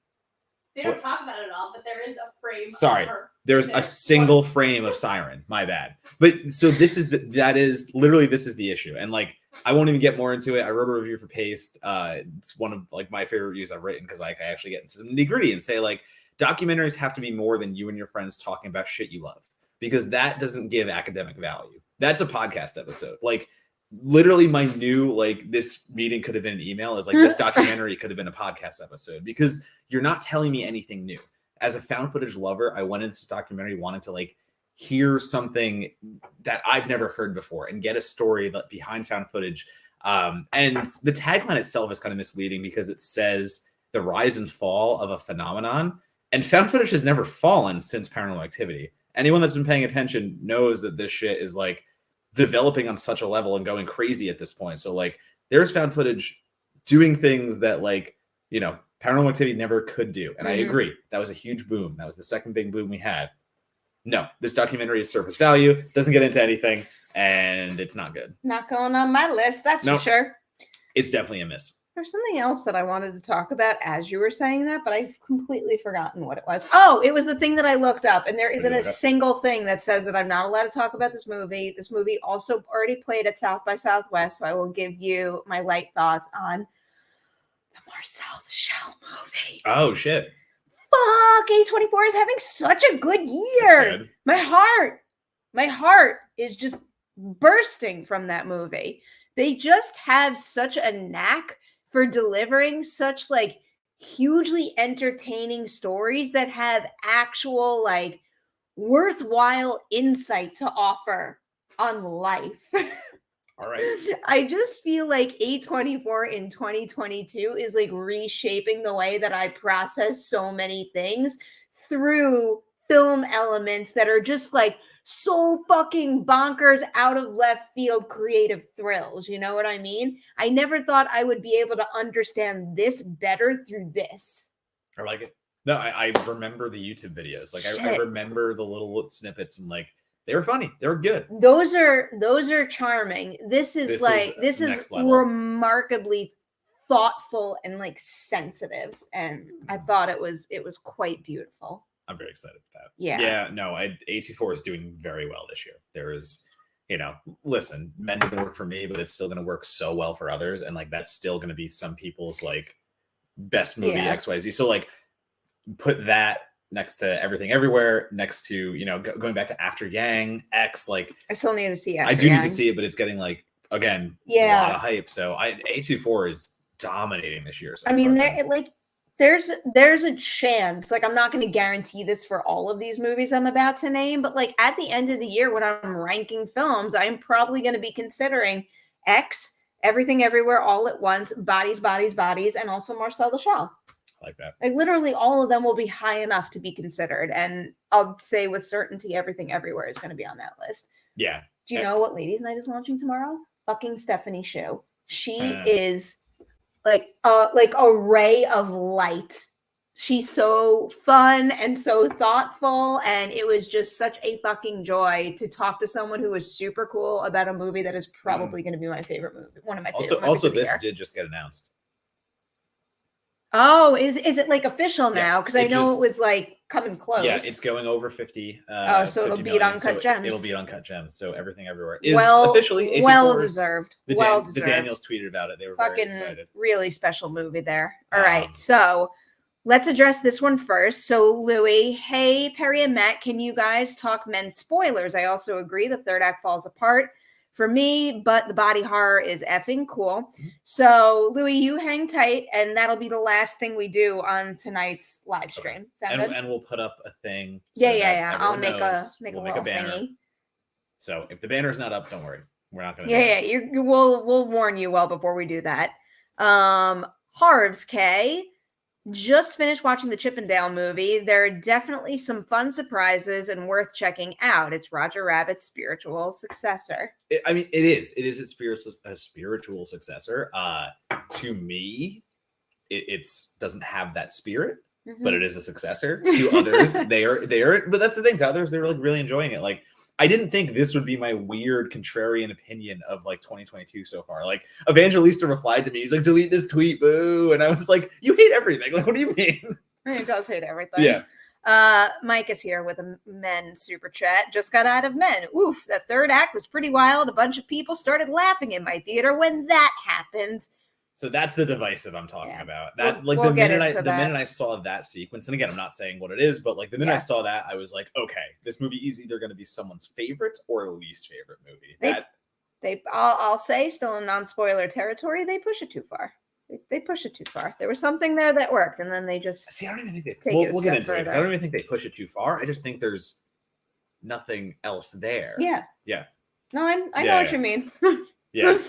They don't talk about it at all, but there is a frame. Sorry, there's a single frame of Siren. My bad. But so this is this is the issue. And like, I won't even get more into it. I wrote a review for Paste. It's one of like my favorite reviews I've written, because like, I actually get into some nitty-gritty and say like, documentaries have to be more than you and your friends talking about shit you love, because that doesn't give academic value. That's a podcast episode. Like, literally my new, like, this meeting could have been an email, is like, this documentary could have been a podcast episode, because you're not telling me anything new. As a found footage lover, I went into this documentary wanting to like hear something that I've never heard before and get a story behind found footage. And the tagline itself is kind of misleading, because it says the rise and fall of a phenomenon, and found footage has never fallen since Paranormal Activity. Anyone that's been paying attention knows that this shit is like developing on such a level and going crazy at this point. So like, there's found footage doing things that, like, Paranormal Activity never could do. And I agree, that was a huge boom. That was the second big boom we had. No, this documentary is surface value, doesn't get into anything, and it's not good. Not going on my list, that's for sure. It's definitely a miss. There's something else that I wanted to talk about as you were saying that, but I've completely forgotten what it was. Oh, it was the thing that I looked up, and there isn't a single thing that says that I'm not allowed to talk about this movie. This movie also already played at South by Southwest, so I will give you my light thoughts on the Marcel the Shell movie. Oh, shit. Fuck, A24 is having such a good year. Good. My heart is just bursting from that movie. They just have such a knack for delivering such like hugely entertaining stories that have actual like worthwhile insight to offer on life. All right. I just feel like A24 in 2022 is like reshaping the way that I process so many things through film elements that are just like so fucking bonkers, out of left field creative thrills. You know what I mean? I never thought I would be able to understand this better through this. I like it. No, I remember the YouTube videos. Like I Shit. remember the little snippets, and like they were funny. They were good. Those are charming. This is next level. remarkably thoughtful and like sensitive, and I thought it was quite beautiful. I'm very excited for that. Yeah. Yeah, no, A24 is doing very well this year. There is, listen, Men didn't work for me, but it's still going to work so well for others. And like, that's still going to be some people's like best movie XYZ. So like put that next to Everything Everywhere, next to, going back to After Yang, X, like. I still need to see it. I do need to see it, but it's getting like, again, a lot of hype. So A24 is dominating this year. So I mean, there's a chance, like I'm not going to guarantee this for all of these movies I'm about to name, but like at the end of the year when I'm ranking films, I'm probably going to be considering X, Everything Everywhere All at Once, Bodies, Bodies, Bodies, and also Marcel the Shell. I like that. Like literally all of them will be high enough to be considered, and I'll say with certainty Everything Everywhere is going to be on that list. Yeah. Do you know what Ladies Night is launching tomorrow? Fucking Stephanie Shu. She is like a ray of light. She's so fun and so thoughtful, and it was just such a fucking joy to talk to someone who was super cool about a movie that is probably going to be my favorite movie, one of my favorite movies. Also, this did just get announced. Oh, is it like official now? Because I know it was like coming close. Yeah, it's going over 50. So it'll beat Uncut Gems. It'll beat Uncut Gems. So Everything Everywhere is officially A24's. Well deserved. The Daniels tweeted about it. They were fucking very excited. Really special movie there. All right, so let's address this one first. So Louis, hey, Perri and Matt, can you guys talk men's spoilers? I also agree the third act falls apart for me, but the body horror is effing cool. So Louis, you hang tight, and that'll be the last thing we do on tonight's live stream. Sound good? And we'll put up a thing. Yeah. I'll make a little banner. thingy. So if the banner's not up, don't worry. We're not gonna. Yeah. We'll warn you well before we do that. Harv's K. Just finished watching the Chippendale movie. There are definitely some fun surprises and worth checking out. It's Roger Rabbit's spiritual successor. It is. It is a spiritual successor. To me, it doesn't have that spirit, but it is a successor. To others, they are. But that's the thing. To others, they're like really enjoying it. Like, I didn't think this would be my weird contrarian opinion of like 2022 so far. Like Evangelista replied to me. He's like, delete this tweet, boo. And I was like, you hate everything. Like, what do you mean? He does hate everything. Yeah. Mike is here with a Men super chat. Just got out of Men. Oof, that third act was pretty wild. A bunch of people started laughing in my theater when that happened. So that's the divisive I'm talking about. That we'll the minute I saw that sequence, and again, I'm not saying what it is, but like the minute I saw that, I was like, okay, this movie is either going to be someone's favorite or least favorite movie. I'll say, still in non-spoiler territory, they push it too far. They push it too far. There was something there that worked, and then they just see. I don't even think we'll get into it. I don't even think they push it too far. I just think there's nothing else there. Yeah. No, I know what you mean. Yeah.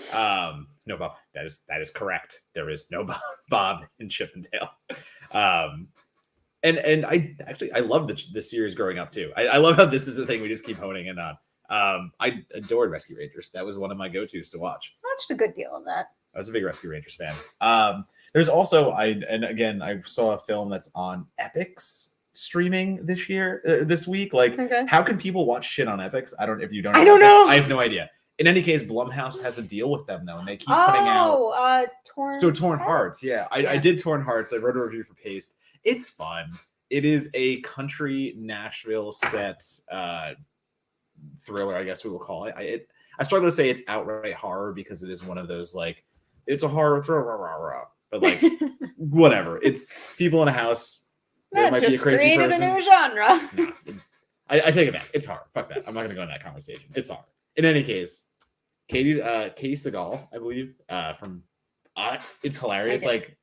No, Bob. That is correct. There is no Bob in Chippendale. And I love the series growing up too. I love how this is the thing we just keep honing in on. I adored Rescue Rangers. That was one of my go-tos to watch. Watched a good deal of that. I was a big Rescue Rangers fan. There's also I saw a film that's on Epix streaming this week. Like, how can people watch shit on Epix? I don't know. I have no idea. In any case, Blumhouse has a deal with them though, and they keep putting out. Torn Hearts. Yeah, I did Torn Hearts. I wrote a review for Paste. It's fun. It is a country Nashville set thriller, I guess we will call it. I struggle to say it's outright horror because it is one of those like it's a horror thriller, but like whatever. It's people in a house. There might be a crazy person. A new genre. Nah, I take it back. It's horror. Fuck that. I'm not gonna go in that conversation. It's horror. In any case, Katie Seagal, I believe, from it's hilarious. Like,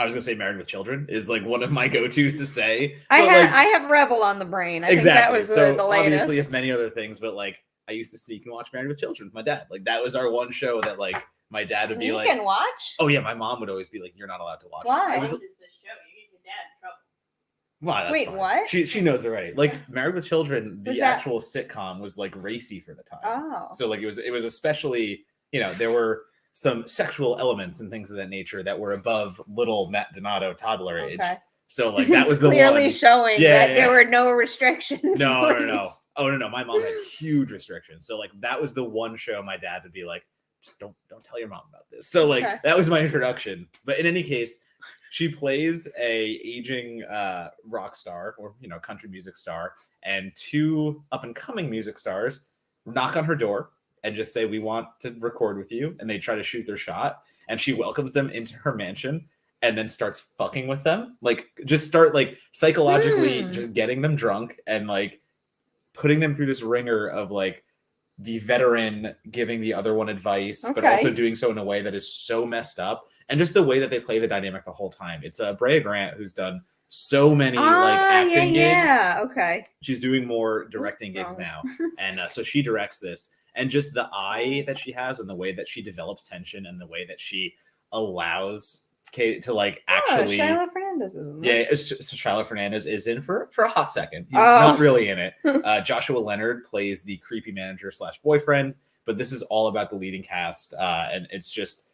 I was gonna say Married with Children is like one of my go-tos to say. I but, have Rebel on the brain. I think that exactly. was So the latest. obviously, if many other things, but like I used to sneak and watch Married with Children with my dad. Like that was our one show that like my dad would be Sneak like, and watch? oh yeah, my mom would always be like, you're not allowed to watch. Why? It was, What is this show? You get your dad in trouble. well, that's Wait, fine. what? She knows already. Like Married with Children, Was the that- actual sitcom was like racy for the time. Oh. So like it was especially, you know, there were some sexual elements and things of that nature that were above little Matt Donato toddler age. Okay. So like that It's was the clearly one. showing Yeah, that yeah. there were no restrictions. No. placed. Oh no. My mom had huge restrictions. So like that was the one show my dad would be like, just don't tell your mom about this. So like Okay. that was my introduction. But in any case, she plays a aging rock star or country music star, and two up and coming music stars knock on her door and just say, we want to record with you. And they try to shoot their shot, and she welcomes them into her mansion and then starts fucking with them. Like just start like psychologically just getting them drunk and like putting them through this ringer of like the veteran giving the other one advice, but Okay. also doing so in a way that is so messed up. And just the way that they play the dynamic the whole time. It's Brea Grant, who's done so many like acting gigs. Yeah, okay. She's doing more directing gigs Oh. now. And so she directs this. And just the eye that she has and the way that she develops tension and the way that she allows Kate to like actually. Oh, Shiloh Fernandez is in Yeah, this. so Shiloh Fernandez is in for a hot second. He's Oh. not really in it. Joshua Leonard plays the creepy manager / boyfriend, but this is all about the leading cast, and it's just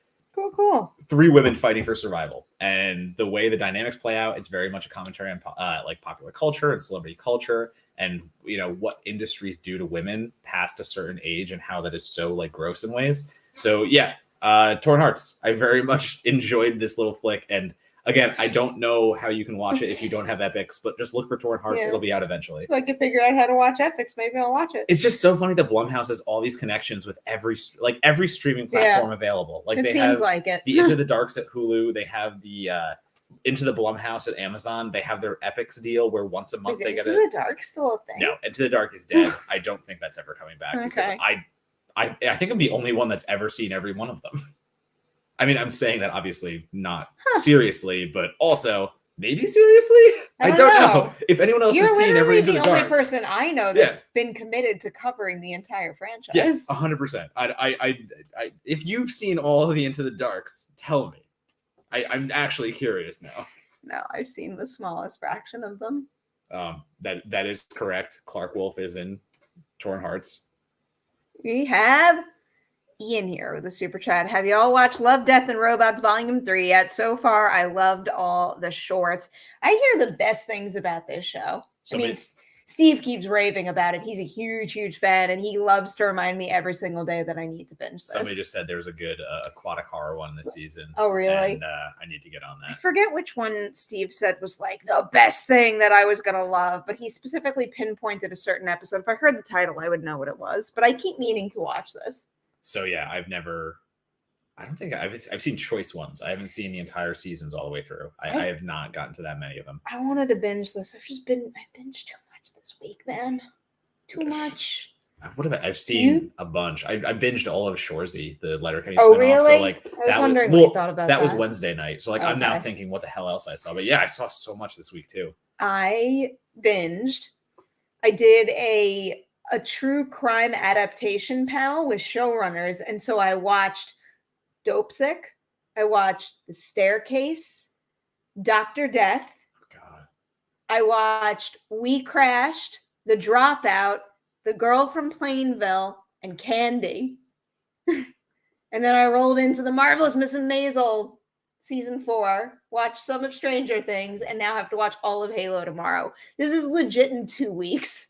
Cool. 3 women fighting for survival. And the way the dynamics play out, it's very much a commentary on like popular culture and celebrity culture, and what industries do to women past a certain age and how that is so like gross in ways. So yeah, Torn Hearts. I very much enjoyed this little flick, and again, I don't know how you can watch it if you don't have Epics, but just look for Torn Hearts. Yeah. It'll be out eventually. If I can figure out how to watch Epics, maybe I'll watch it. It's just so funny that Blumhouse has all these connections with every streaming platform available. Like It they seems have like it. the Into the Darks at Hulu. They have the Into the Blumhouse at Amazon. They have their Epics deal where once a month Is they Into get the Dark still a thing? No, Into the Dark is dead. I don't think that's ever coming back because Okay. I think I'm the only one that's ever seen every one of them. I mean, I'm saying that obviously not seriously, but also maybe seriously. I don't know. If anyone else You're has seen every literally Into the the only Dark. person I know that's been committed to covering the entire franchise. Yes, 100%. I if you've seen all of the Into the Darks, tell me. I'm actually curious now. No, I've seen the smallest fraction of them. That is correct. Clark Wolf is in Torn Hearts. We have Ian here with a super chat. Have you all watched Love, Death, and Robots Volume 3 yet? So far, I loved all the shorts. I hear the best things about this show. Steve keeps raving about it. He's a huge fan, and he loves to remind me every single day that I need to binge this. Somebody just said there was a good aquatic horror one this season. Oh, really? And I need to get on I that. forget which one Steve said was like the best thing that I was going to love, but he specifically pinpointed a certain episode. If I heard the title, I would know what it was, but I keep meaning to watch this. So yeah, I don't think I've seen choice ones. I haven't seen the entire seasons all the way through. I have not gotten to that many of them. I wanted to binge this. I binged too much this week, man. Too much. What about? I've seen a bunch. I binged all of Shoresy, the Letterkenny Oh, spinoff. really? So like I was wondering what you thought about that. that. Was Wednesday night. So like I'm now Okay. thinking what the hell else I saw. But yeah, I saw so much this week too. I binged. I did a true crime adaptation panel with showrunners, and so I watched Dope Sick. I watched The Staircase, Dr. Death. God. I watched We Crashed, The Dropout, The Girl from Plainville, and Candy. And then I rolled into The Marvelous Mrs. Maisel season 4, watched some of Stranger Things, and now have to watch all of Halo tomorrow. This is legit in 2 weeks.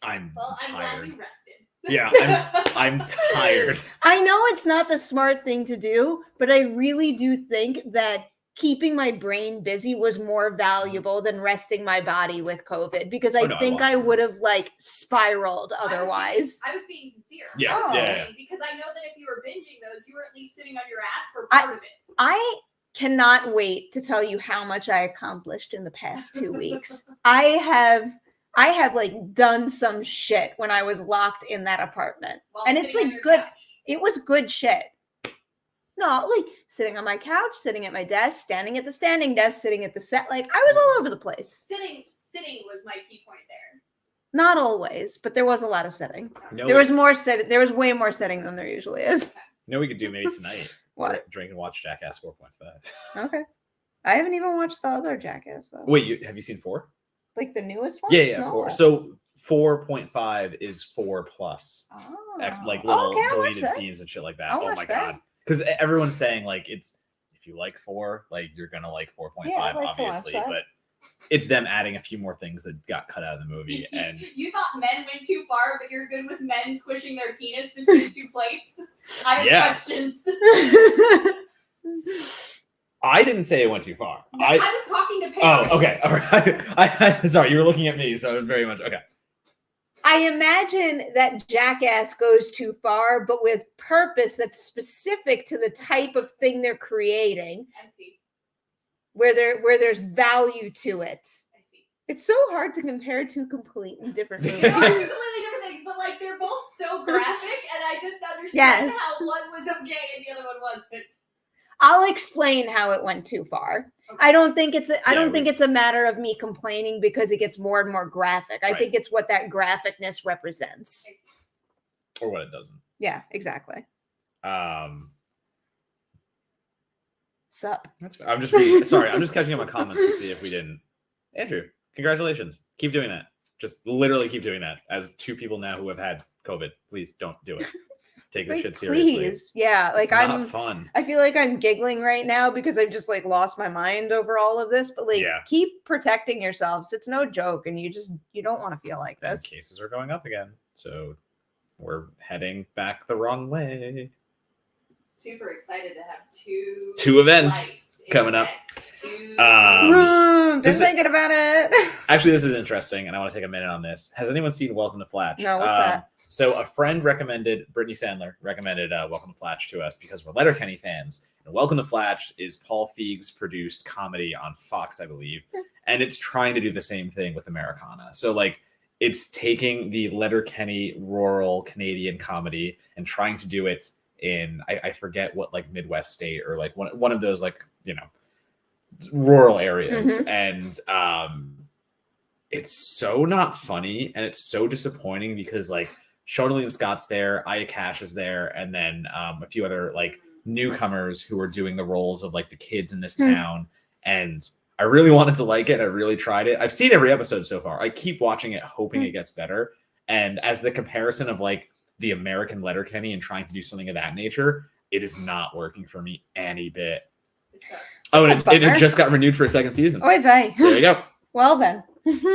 I'm Well, I'm glad tired. you rested. Yeah, I'm tired. I know it's not the smart thing to do, but I really do think that keeping my brain busy was more valuable than resting my body with COVID, because I Oh, no, I think watched I it. would have like spiraled otherwise. I was being sincere. Yeah, I was yeah. kidding, because I know that if you were binging those, you were at least sitting on your ass for I- part of it. I cannot wait to tell you how much I accomplished in the past 2 weeks. I have like done some shit when I was locked in that apartment. While And it's sitting on like your good. couch. It was good shit. It No, like sitting on my couch, sitting at my desk, standing at the standing desk, sitting at the set. Like I was all over the place. Sitting was my key point there. Not always, but there was a lot of sitting. No, There was more sitting. There was way more sitting than there usually is. You know, we could do maybe tonight. What? Drink and watch Jackass 4.5. Okay. I haven't even watched the other Jackass though. Wait, have you seen 4? Like the newest one? Yeah, No. 4. So 4.5 is 4 plus. Oh. Like little Okay, I'll watch deleted that. scenes and shit like that. I'll Oh watch my that. god. Because everyone's saying like it's if you like 4, like you're gonna like 4.5, Yeah, I'd like to watch obviously, that. but it's them adding a few more things that got cut out of the movie. And You thought men went too far, but you're good with men squishing their penis between 2 plates? I have Yeah. questions. I didn't say it went too far. No, I was talking to Perri. Oh, okay. All right. Sorry, you were looking at me, so it was very much okay. I imagine that Jackass goes too far, but with purpose that's specific to the type of thing they're creating, I see. where there's value to it. I see. It's so hard to compare two completely different They movies. are completely different things, but like they're both so graphic, and I didn't understand Yes. how one was okay and the other one wasn't. I'll explain how it went too far. Okay. I don't think it's I Yeah, don't think it's a matter of me complaining because it gets more and more graphic. I Right. think it's what that graphicness represents. Or what it doesn't. Yeah, exactly. Sup. That's fair. I'm just reading. Sorry, I'm just catching up on comments to see if we didn't. Andrew, congratulations. Keep doing that. Just literally keep doing that. As 2 people now who have had COVID, please don't do it. Take this Like, shit seriously. please. Yeah, like It's not I'm fun. I feel like I'm giggling right now because I've just like lost my mind over all of this, but like Yeah. keep protecting yourselves. It's no joke and you don't want to feel like And this. cases are going up again, so we're heading back the wrong way. Super excited to have 2 2 events flights in coming the up. next 2 Been this is- thinking about it. Actually, this is interesting, and I want to take a minute on this. Has anyone seen Welcome to Flatch? No, what's that? So a friend recommended, Brittany Sandler recommended Welcome to Flatch to us because we're Letterkenny fans. And Welcome to Flatch is Paul Feig's produced comedy on Fox, I believe. And it's trying to do the same thing with Americana. So like it's taking the Letterkenny rural Canadian comedy and trying to do it in, I forget what like Midwest state or like one of those like, you know, rural areas. And it's so not funny and it's so disappointing because like Shona Williams Scott's there, Aya Cash is there, and then a few other like newcomers who are doing the roles of like the kids in this town. And I really wanted to like it. I really tried it. I've seen every episode so far. I keep watching it, hoping it gets better. And as the comparison of like the American Letterkenny and trying to do something of that nature, it is not working for me any bit. It sucks. Oh, That's and a bummer. it just got renewed for a 2nd season. Oy vey. There you go. Well then.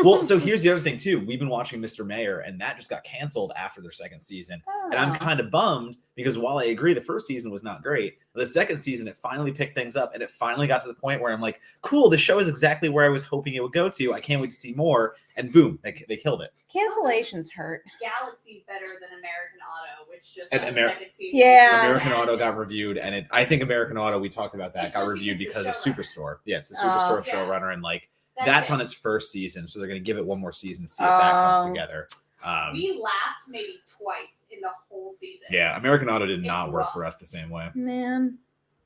Well, so here's the other thing too. We've been watching Mr. Mayor, and that just got canceled after their 2nd season. And I'm Oh. kind of bummed because while I agree the 1st season was not great, the 2nd season it finally picked things up, and it finally got to the point where I'm like, cool, the show is exactly where I was hoping it would go to. I can't wait to see more. And boom, they killed it. Cancellations hurt. Galaxy's better than American Auto, which just And had a Ameri- 2nd season. Yeah. American Auto got Madness. reviewed, and I think American Auto, we talked about that, It's got just reviewed because because the of showrunner. Superstore. Yeah, it's the Oh. Superstore Yeah. showrunner, and like that's it. on its 1st season, so they're going to give it one more season to see if that comes Oh. together. We laughed maybe twice in the whole season. Yeah, American Auto did It's not work rough. for us the same way. Man.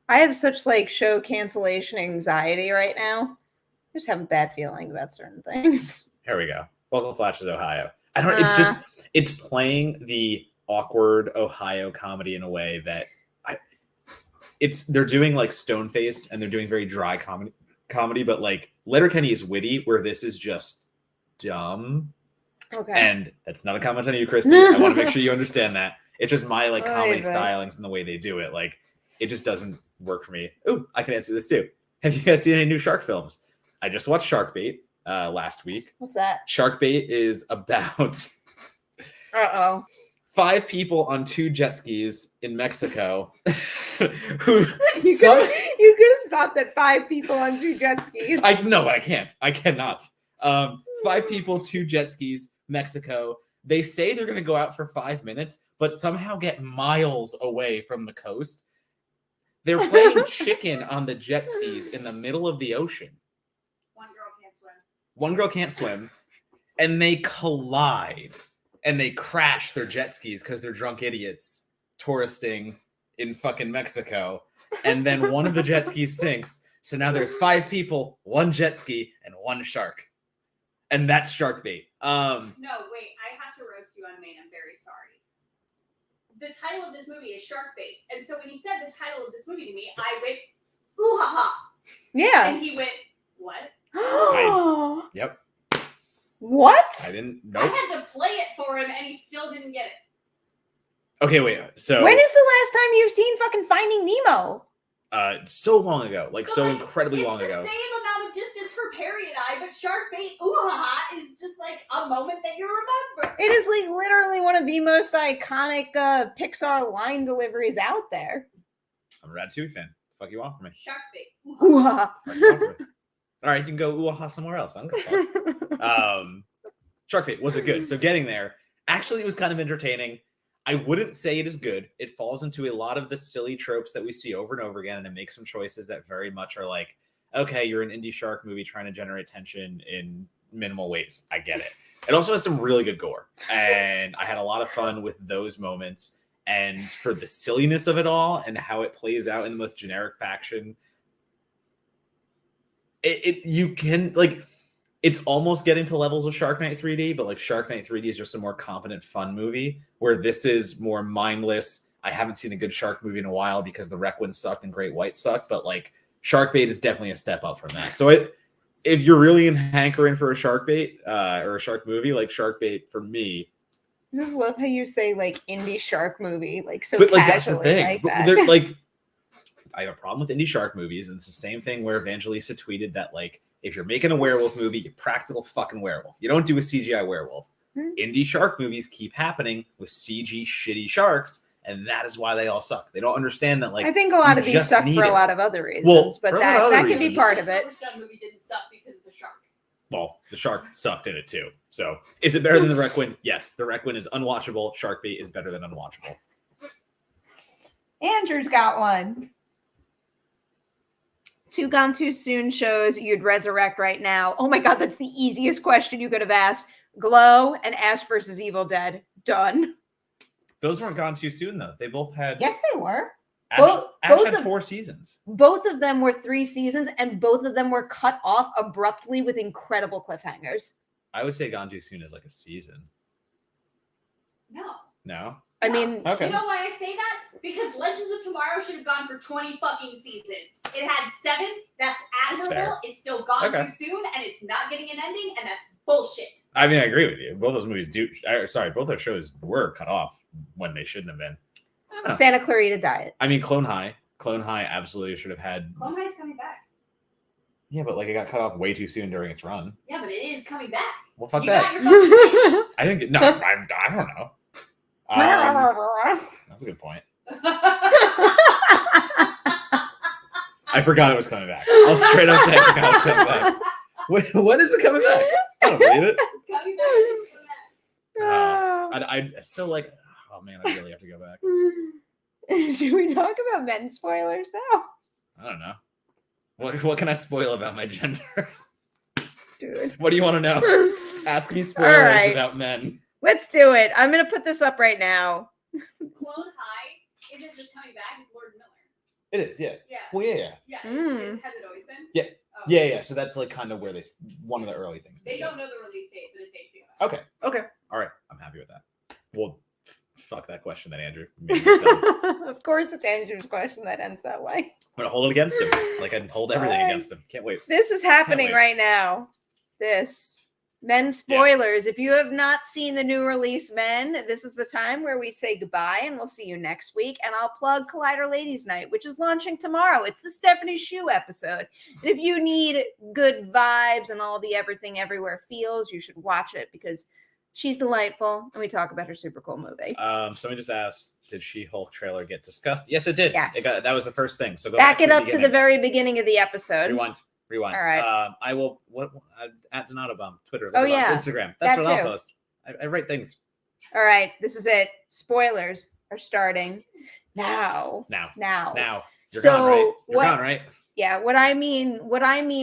I have such like show cancellation anxiety right now. I just have a bad feeling about certain things. Here we go. Welcome to Flatches, Ohio. I don't. It's just it's playing the awkward Ohio comedy in a way that they're doing like stone faced and they're doing very dry comedy, but like Letterkenny is witty, where this is just dumb. Okay. And that's not a comment on you, Christy. I want to make sure you understand that. It's just my like Oy comedy vey. stylings and the way they do it. Like it just doesn't work for me. Oh, I can answer this too. Have you guys seen any new shark films? I just watched Shark Bait last week. What's that? Shark Bait is about Uh-oh. 5 people on 2 jet skis in Mexico who You could have stopped at 5 people on 2 jet skis. I no, I can't. I cannot. 5 people, 2 jet skis, Mexico. They say they're going to go out for 5 minutes, but somehow get miles away from the coast. They're playing chicken on the jet skis in the middle of the ocean. One girl can't swim. One girl can't swim, and they collide and they crash their jet skis because they're drunk idiots touristing in fucking Mexico, and then one of the jet skis sinks. So now there's 5 people, 1 jet ski, and 1 shark. And that's shark bait. No, wait, I have to roast you on Maine. I'm very sorry. The title of this movie is Shark Bait. And so when he said the title of this movie to me, I went, ooh ha ha. Yeah. And he went, what? Yep. What? I didn't. I Nope. had to play it for him and he still didn't get it. Okay, wait. So When is the last time you've seen fucking Finding Nemo? so long ago, like But, so like, incredibly long it's ago. the same amount of distance for Perri and I, but Shark Bait, ooh ha ha, is just like a moment that you remember. It is like literally one of the most iconic Pixar line deliveries out there. I'm a Ratatouille fan. Fuck you want from me? Shark Bait. Ooh ha ha. Ooh-ha. Fuck you want from me? All right, you can go ooh-ah somewhere else. I don't give a fuck. Shark Bait, was it good? So getting there, actually, it was kind of entertaining. I wouldn't say it is good. It falls into a lot of the silly tropes that we see over and over again, and it makes some choices that very much are like, okay, you're an indie shark movie trying to generate tension in minimal ways. I get it. It also has some really good gore, and I had a lot of fun with those moments. And for the silliness of it all and how it plays out in the most generic fashion, you can like, it's almost getting to levels of Shark Night 3D, but like Shark Night 3D is just a more competent, fun movie, where this is more mindless. I haven't seen a good shark movie in a while because the Requiem sucked and Great White sucked, but like Shark Bait is definitely a step up from that. So if you're really hankering for a Shark Bait or a shark movie, like Shark Bait for me. I just love how you say like indie shark movie, like so But casually. like that's the thing. Like But that. they're like, I have a problem with indie shark movies, and it's the same thing where Evangelista tweeted that like, if you're making a werewolf movie, you practical fucking werewolf. You don't do a CGI werewolf. Indie shark movies keep happening with CG shitty sharks, and that is why they all suck. They don't understand that. Like, I think a lot you of these just suck need for a it. lot of other reasons, Well, but for a lot of that other could be reasons. part of it. The Silverstone movie didn't suck because of the shark. Well, the shark sucked in it too. So, is it better than the Requiem? Yes, the Requiem is unwatchable. Shark Bait is better than unwatchable. Andrew's got one. 2 Gone Too Soon shows you'd resurrect right now. Oh my God, that's the easiest question you could have asked. Glow and Ash versus Evil Dead. Done. Those weren't gone too soon though. They both had. Yes, they were. Ash, both had of- 4 seasons. Both of them were 3 seasons, and both of them were cut off abruptly with incredible cliffhangers. I would say Gone Too Soon is like a season. No. No. I No. mean, Okay. You know why I say that? Because Legends of Tomorrow should have gone for 20 fucking seasons. It had 7. That's admirable. fair. It's still gone Okay. too soon, and it's not getting an ending, and that's bullshit. I mean, I agree with you. Both those movies both those shows were cut off when they shouldn't have been. I don't know. Santa Clarita Diet. I mean, Clone High absolutely should have had. Clone High's coming back. Yeah, but like it got cut off way too soon during its run. Yeah, but it is coming back. Well, fuck You that. got your fucking wish. I think no. I don't know. That's a good point. I forgot it was coming back. I'll straight up say I forgot it was coming back. When is it coming back? I don't believe it. It's coming back. It's coming back. I still like. Oh man, I really have to go back. Should we talk about men spoilers now? I don't know. What can I spoil about my gender? Dude. What do you want to know? Ask me spoilers right. about men. Let's do it. I'm going to put this up right now. Clone High isn't just coming back, it's Lord Miller. It is, yeah. Yeah. Well, yeah. Yeah. Mm. Has it always been? Yeah. Oh. Yeah. So that's like kind of where one of the early things. They did. don't know the release date, but it's HBO. Okay. All right. I'm happy with that. Well, fuck that question then, Andrew. Maybe it's done. Of course, it's Andrew's question that ends that way. I'm going to hold it against him. Like I hold everything All right. against him. Can't wait. This is happening wait. right now. This. Men spoilers. If you have not seen the new release Men, this is the time where we say goodbye and we'll see you next week. And I'll plug Collider Ladies Night, which is launching tomorrow. It's the Stephanie Shu episode. And if you need good vibes and all the everything everywhere feels, you should watch it because she's delightful and we talk about her super cool movie. Somebody just asked, did She-Hulk trailer get discussed? Yes, it did. Yes. That was the first thing. So go Back it the up to the beginning. very beginning of the episode. Rewind. All right. I will. At Donatobomb, Twitter. Oh, yeah. Instagram. That's That what I'll too. post. I write things All right, this is it. Spoilers are starting now. now. You're So gone, right? You're what- gone, right? Yeah, what I mean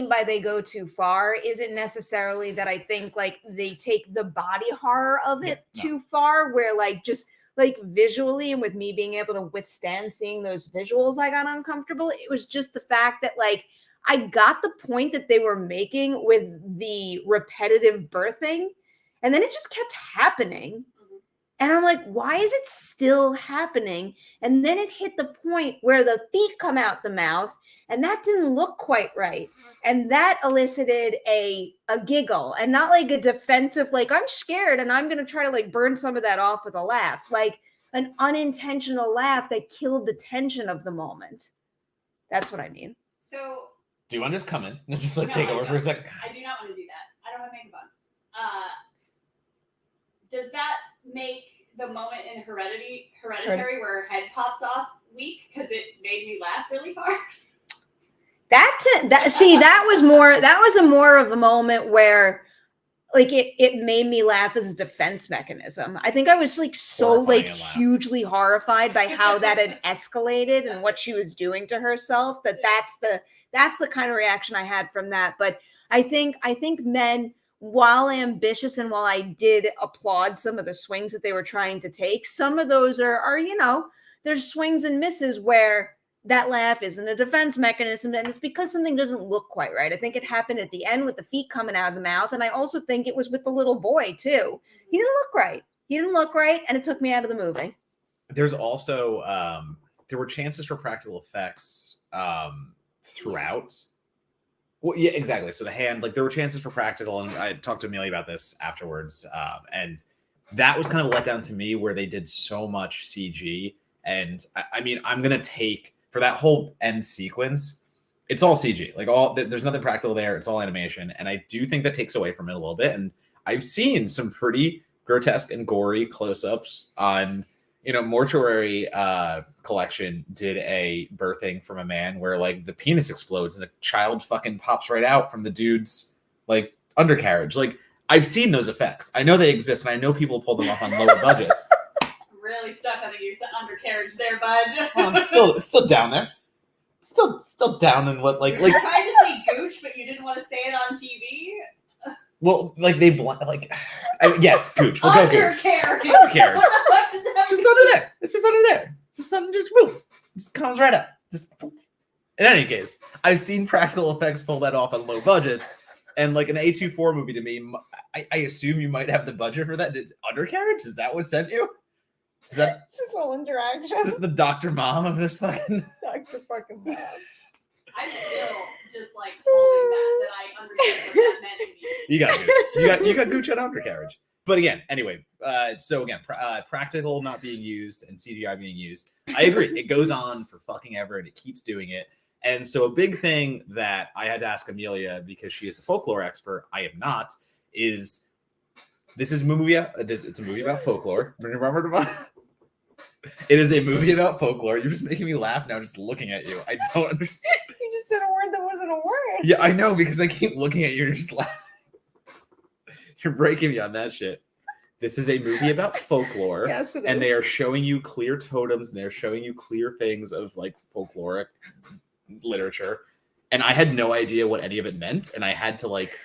by they go too far isn't necessarily that I think like they take the body horror of it Yeah, no. too far, where like just like visually and with me being able to withstand seeing those visuals, I got uncomfortable. It was just the fact that like I got the point that they were making with the repetitive birthing, and then it just kept happening. And I'm like, why is it still happening? And then it hit the point where the feet come out the mouth, and that didn't look quite right. And that elicited a giggle, and not like a defensive, like, I'm scared and I'm going to try to like burn some of that off with a laugh, like an unintentional laugh that killed the tension of the moment. That's what I mean. So, do you want to just come in and just like No, take I over don't. for a second? I do not want to do that. I don't have makeup on. Does that make the moment in Hereditary where her head pops off weak because it made me laugh really hard? That was more of a moment where like it made me laugh as a defense mechanism. I think I was like so Horrifying like and laugh. hugely horrified by how that had escalated and what she was doing to herself that's the kind of reaction I had from that. But I think men, while ambitious and while I did applaud some of the swings that they were trying to take, some of those are there's swings and misses where that laugh isn't a defense mechanism, and it's because something doesn't look quite right. I think it happened at the end with the feet coming out of the mouth, and I also think it was with the little boy too. He didn't look right, and it took me out of the movie. There's also there were chances for practical effects throughout. Well, yeah, exactly. So the hand, like there were chances for practical, and I talked to Amelia about this afterwards, and that was kind of a letdown to me where they did so much CG. And I mean, I'm gonna take for that whole end sequence, it's all CG. Like there's nothing practical there. It's all animation, and I do think that takes away from it a little bit. And I've seen some pretty grotesque and gory close-ups on. Mortuary Collection did a birthing from a man where like the penis explodes and the child fucking pops right out from the dude's like undercarriage. Like I've seen those effects. I know they exist, and I know people pull them off on lower budgets. Really stuck on the use of undercarriage there, bud. Well, it's still down there. Still down in what like you were trying to say gooch, but you didn't want to say it on TV. Well, like they yes, gooch. We'll go gooch. Undercarriage. What does that It's just mean? under there. It's just under there. Just move. Just comes right up. Just poof. In any case, I've seen practical effects pull that off on low budgets, and like an A24 movie to me, I assume you might have the budget for that. Undercarriage? Is that what sent you? Is that It's just all interaction. is it the Dr. Mom of this fucking? Dr. fucking Mom. I'm still just like holding that I understand what that meant to me. You got gooch on undercarriage. But again, anyway, so again, practical not being used and CGI being used. I agree. It goes on for fucking ever, and it keeps doing it. And so a big thing that I had to ask Amelia, because she is the folklore expert, I am not, is this is a movie. It's a movie about folklore. Remember? It is a movie about folklore. You're just making me laugh now just looking at you. I don't understand. You just said a word that wasn't a word. Yeah, I know, because I keep looking at you and you're just laughing. You're breaking me on that shit. This is a movie about folklore. Yes, it and is. they are showing you clear totems, and they're showing you clear things of like folkloric literature. And I had no idea what any of it meant. And I had to like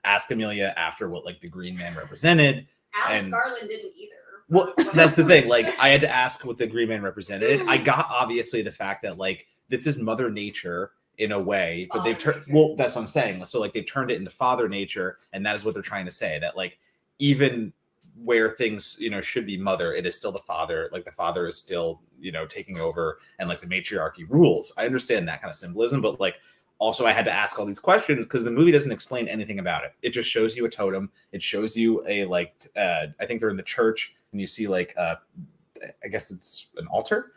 ask Amelia after what like the Green Man represented. Alex Garland didn't either. Well, that's the thing. Like, I had to ask what the Green Man represented. I got obviously the fact that like this is Mother Nature in a way, but they've turned. Well, that's what I'm saying. So like they've turned it into Father Nature, and that is what they're trying to say. That like even where things should be mother, it is still the father. Like the father is still taking over, and like the matriarchy rules. I understand that kind of symbolism, but like also I had to ask all these questions because the movie doesn't explain anything about it. It just shows you a totem. It shows you a like I think they're in the church. And you see like I guess it's an altar,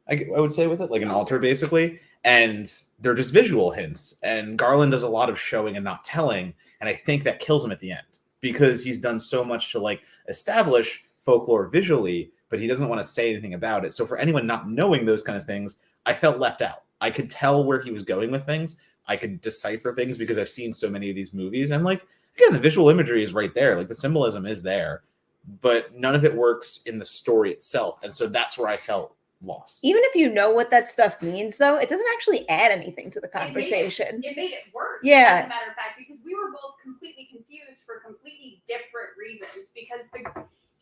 I would say, with it, like an altar basically, and they're just visual hints. And Garland does a lot of showing and not telling, and I think that kills him at the end because he's done so much to like establish folklore visually, but he doesn't want to say anything about it. So for anyone not knowing those kind of things, I felt left out. I could tell where he was going with things. I could decipher things because I've seen so many of these movies, and like again, the visual imagery is right there, like the symbolism is there. But none of it works in the story itself. And so that's where I felt lost. Even if you know what that stuff means, though, it doesn't actually add anything to the conversation. It made it worse, Yeah. as a matter of fact, because we were both completely confused for completely different reasons. Because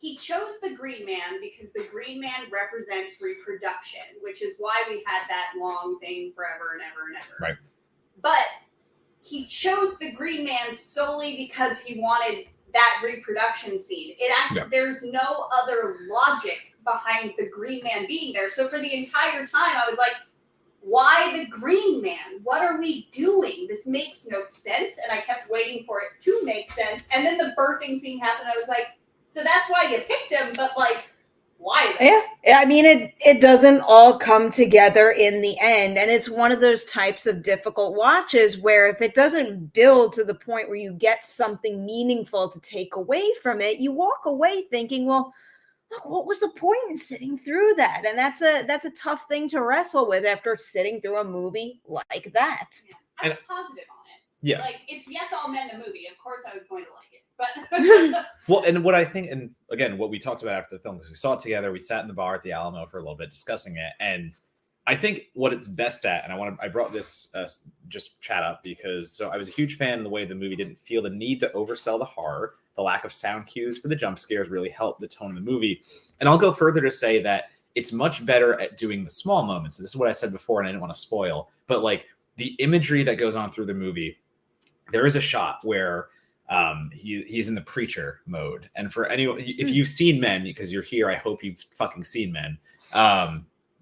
he chose the Green Man because the Green Man represents reproduction, which is why we had that long thing forever and ever and ever. Right. But he chose the Green Man solely because he wanted that reproduction scene. There's no other logic behind the Green Man being there. So for the entire time, I was like, why the Green Man? What are we doing? This makes no sense. And I kept waiting for it to make sense. And then the birthing scene happened. I was like, so that's why you picked him, but like, why? Yeah, I mean, it doesn't all come together in the end. And it's one of those types of difficult watches where if it doesn't build to the point where you get something meaningful to take away from it, you walk away thinking, well, look, what was the point in sitting through that? And that's a tough thing to wrestle with after sitting through a movie like that. Yeah. I was positive on it. Yeah. Like, it's Yes All Men the movie. Of course I was going to like it. But well, and what I think, and again, what we talked about after the film, because we saw it together, we sat in the bar at the Alamo for a little bit discussing it, and I think what it's best at, and I brought this just chat up because I was a huge fan of the way the movie didn't feel the need to oversell the horror. The lack of sound cues for the jump scares really helped the tone of the movie. And I'll go further to say that it's much better at doing the small moments. This is what I said before, and I didn't want to spoil, but like the imagery that goes on through the movie, there is a shot where he's in the preacher mode. And for anyone, if you've seen Men, because you're here, I hope you've fucking seen Men.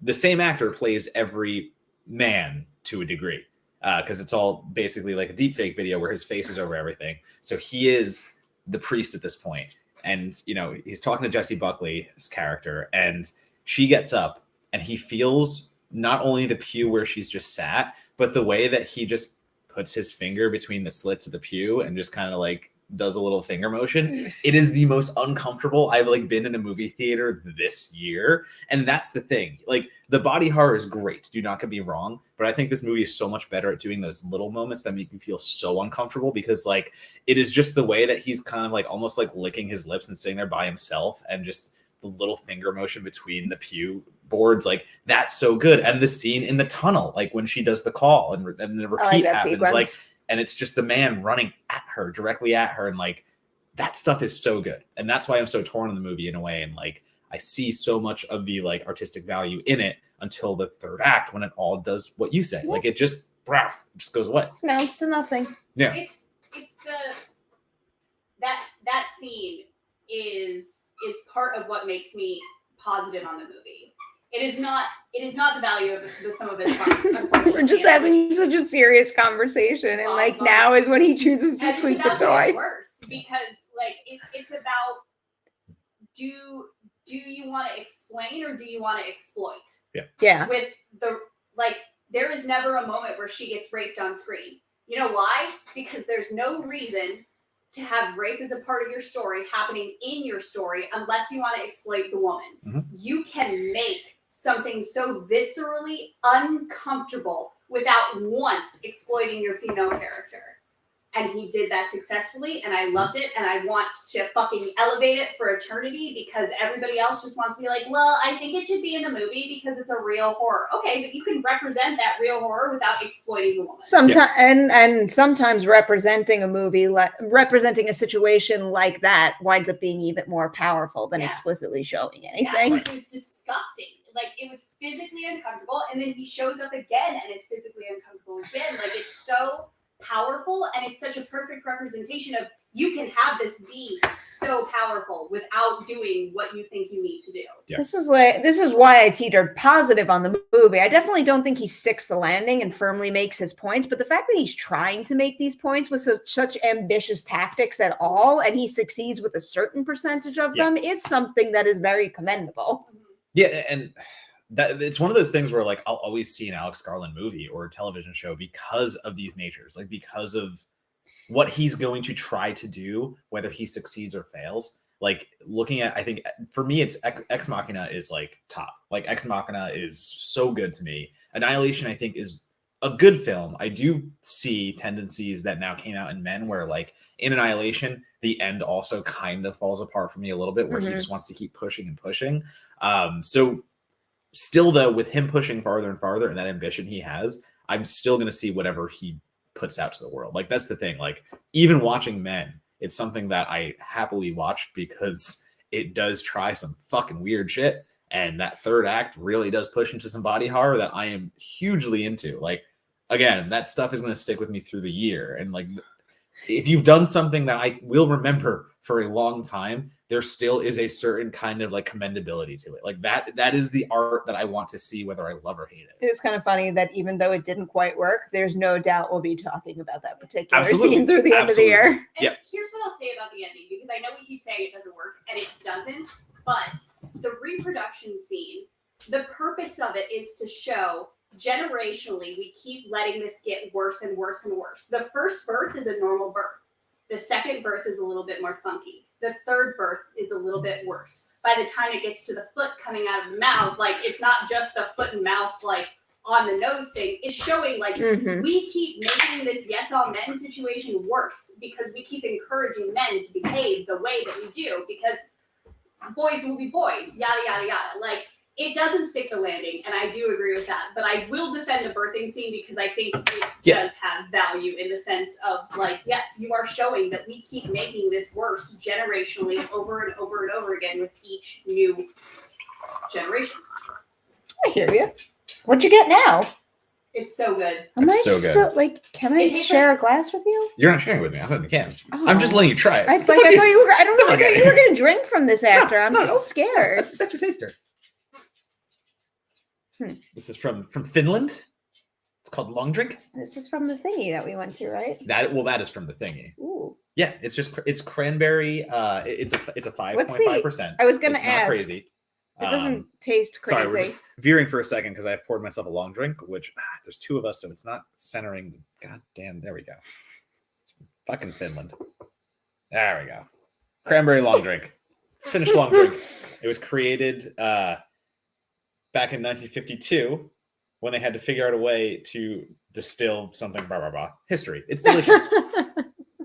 The same actor plays every man to a degree, because it's all basically like a deep fake video where his face is over everything. So he is the priest at this point. And, you know, he's talking to Jessie Buckley, his character, and she gets up and he feels not only the pew where she's just sat, but the way that he just puts his finger between the slits of the pew and just kind of like does a little finger motion. It is the most uncomfortable I've like been in a movie theater this year. And that's the thing. Like the body horror is great. Do not get me wrong. But I think this movie is so much better at doing those little moments that make you feel so uncomfortable, because like it is just the way that he's kind of like almost like licking his lips and sitting there by himself, and just the little finger motion between the pew boards, like that's so good. And the scene in the tunnel, like when she does the call and the repeat happens, sequence. Like, and it's just the man running at her, directly at her, and like that stuff is so good. And that's why I'm so torn in the movie in a way. And like I see so much of the like artistic value in it until the third act, when it all does what you say. Like it just goes away. Smells to nothing. Yeah. It's that scene is part of what makes me positive on the movie. It is not the value of the sum of its parts. We're just having such a serious conversation, and like now is when he chooses to squeak the toy. Worse, because like it's about do you want to explain or do you want to exploit? Yeah. With the like, there is never a moment where she gets raped on screen. You know why? Because there's no reason to have rape as a part of your story happening in your story unless you want to exploit the woman. Mm-hmm. You can make something so viscerally uncomfortable without once exploiting your female character. And he did that successfully, and I loved it, and I want to fucking elevate it for eternity, because everybody else just wants to be like, well, I think it should be in the movie because it's a real horror. Okay, but you can represent that real horror without exploiting the woman. Sometimes, and sometimes representing a movie, representing a situation like that winds up being even more powerful than explicitly showing anything. Yeah, it was disgusting. Like, it was physically uncomfortable, and then he shows up again, and it's physically uncomfortable again. Like, it's so powerful, and it's such a perfect representation of, you can have this be so powerful without doing what you think you need to do. Yeah. This is why I teetered positive on the movie. I definitely don't think he sticks the landing and firmly makes his points, but the fact that he's trying to make these points with such ambitious tactics at all, and he succeeds with a certain percentage of them, is something that is very commendable. Yeah, and that it's one of those things where like I'll always see an Alex Garland movie or a television show because of these natures, like because of what he's going to try to do, whether he succeeds or fails. Like looking at, I think for me, it's Ex Machina is like top. Like Ex Machina is so good to me. Annihilation, I think, is a good film. I do see tendencies that now came out in Men where like in Annihilation, the end also kind of falls apart for me a little bit, where he just wants to keep pushing and pushing. So still though, with him pushing farther and farther and that ambition he has, I'm still going to see whatever he puts out to the world. Like that's the thing. Like even watching Men, it's something that I happily watched because it does try some fucking weird shit. And that third act really does push into some body horror that I am hugely into. Like, again, that stuff is going to stick with me through the year. And like, if you've done something that I will remember for a long time, there still is a certain kind of like commendability to it. Like that is the art that I want to see, whether I love or hate it. It's kind of funny that even though it didn't quite work, there's no doubt we'll be talking about that particular Absolutely. scene through the end of the year. And Yeah. here's what I'll say about the ending, because I know we keep saying it doesn't work, and it doesn't, but the reproduction scene, the purpose of it is to show generationally we keep letting this get worse and worse and worse. The first birth is a normal birth. The second birth is a little bit more funky. The third birth is a little bit worse. By the time it gets to the foot coming out of the mouth, like it's not just the foot and mouth like on the nose thing. It's showing like we keep making this yes all men situation worse because we keep encouraging men to behave the way that we do because boys will be boys, yada yada yada. Like it doesn't stick the landing, and I do agree with that. But I will defend the birthing scene because I think it does have value in the sense of like, yes, you are showing that we keep making this worse generationally over and over and over again with each new generation. I hear you. What'd you get now? It's so good. It's so good. Still, like, can I share a glass with you? You're not sharing with me. I thought you can. Oh. I'm just letting you try it. I thought you were. I don't know. I thought you were going to drink from this after. I'm so scared. That's your taster. This is from Finland. It's called Long Drink. This is from the thingy that we went to, right? That is from the thingy. Ooh. Yeah, it's cranberry. It's a 5.5%. I was going to It's ask. not crazy. It doesn't taste crazy. Sorry, we're just veering for a second because I've poured myself a long drink, which there's two of us, so it's not centering. God damn, there we go. Fucking Finland. There we go. Cranberry long drink. Finnish long drink. It was created back in 1952 when they had to figure out a way to distill something, blah, blah, blah. History. It's delicious.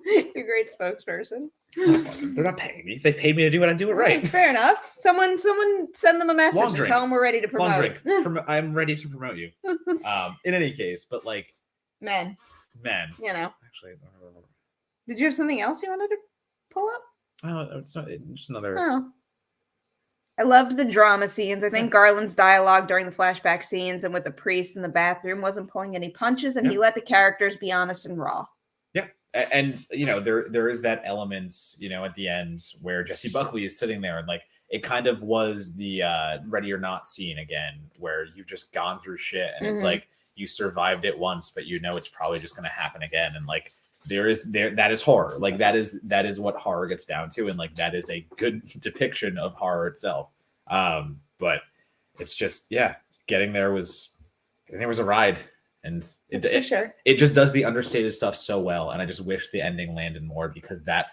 You're a great spokesperson. They're not paying me. If they paid me to do it, I'd do it right. It's fair enough. Someone send them a message Long and drink. tell them we're ready to promote. Long drink. I'm ready to promote you. In any case, but like, Men. you know. Actually, Did you have something else you wanted to pull up? oh, it's not just another. Oh. I loved the drama scenes. I think Garland's dialogue during the flashback scenes and with the priest in the bathroom wasn't pulling any punches, and he let the characters be honest and raw. Yeah. And you know, there is that element, you know, at the end where Jesse Buckley is sitting there and like it kind of was the Ready or Not scene again, where you've just gone through shit and it's like you survived it once, but you know it's probably just gonna happen again. And like that is horror. Like that is what horror gets down to, and like that is a good depiction of horror itself. But it's just getting there was a ride. And it just does the understated stuff so well. And I just wish the ending landed more because that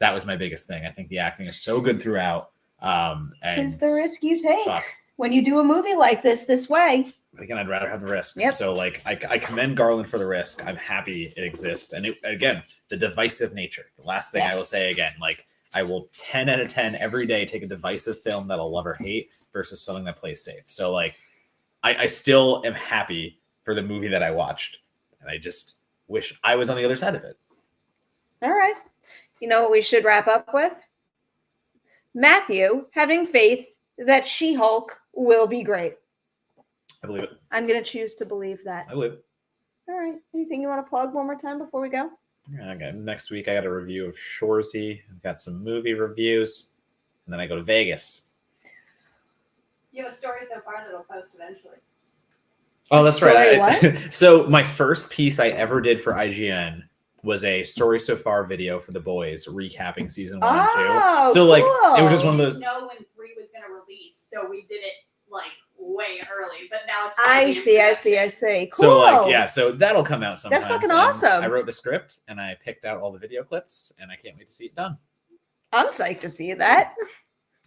was my biggest thing. I think the acting is so good throughout. It's the risk you take when you do a movie like this way. But again, I'd rather have the risk. Yep. So like I commend Garland for the risk. I'm happy it exists. And again, the divisive nature. The last thing I will say again, like I will 10 out of 10 every day take a divisive film that I'll love or hate versus something that plays safe. So like I still am happy for the movie that I watched. And I just wish I was on the other side of it. All right. You know what we should wrap up with? Matthew having faith that She-Hulk will be great. I believe it. I'm going to choose to believe that. I believe it. All right. Anything you want to plug one more time before we go? Yeah, okay. Next week, I got a review of Shoresy. I've got some movie reviews. And then I go to Vegas. You have a story so far that'll post eventually. Oh, that's right. What? So my first piece I ever did for IGN was a story so far video for The Boys recapping season 1 and 2. So like it was just one of those. We didn't know when 3 was going to release, so we did it like way early. But now it's. I see. Cool. So like so that'll come out sometime. That's fucking awesome. I wrote the script and I picked out all the video clips and I can't wait to see it done. I'm psyched to see that.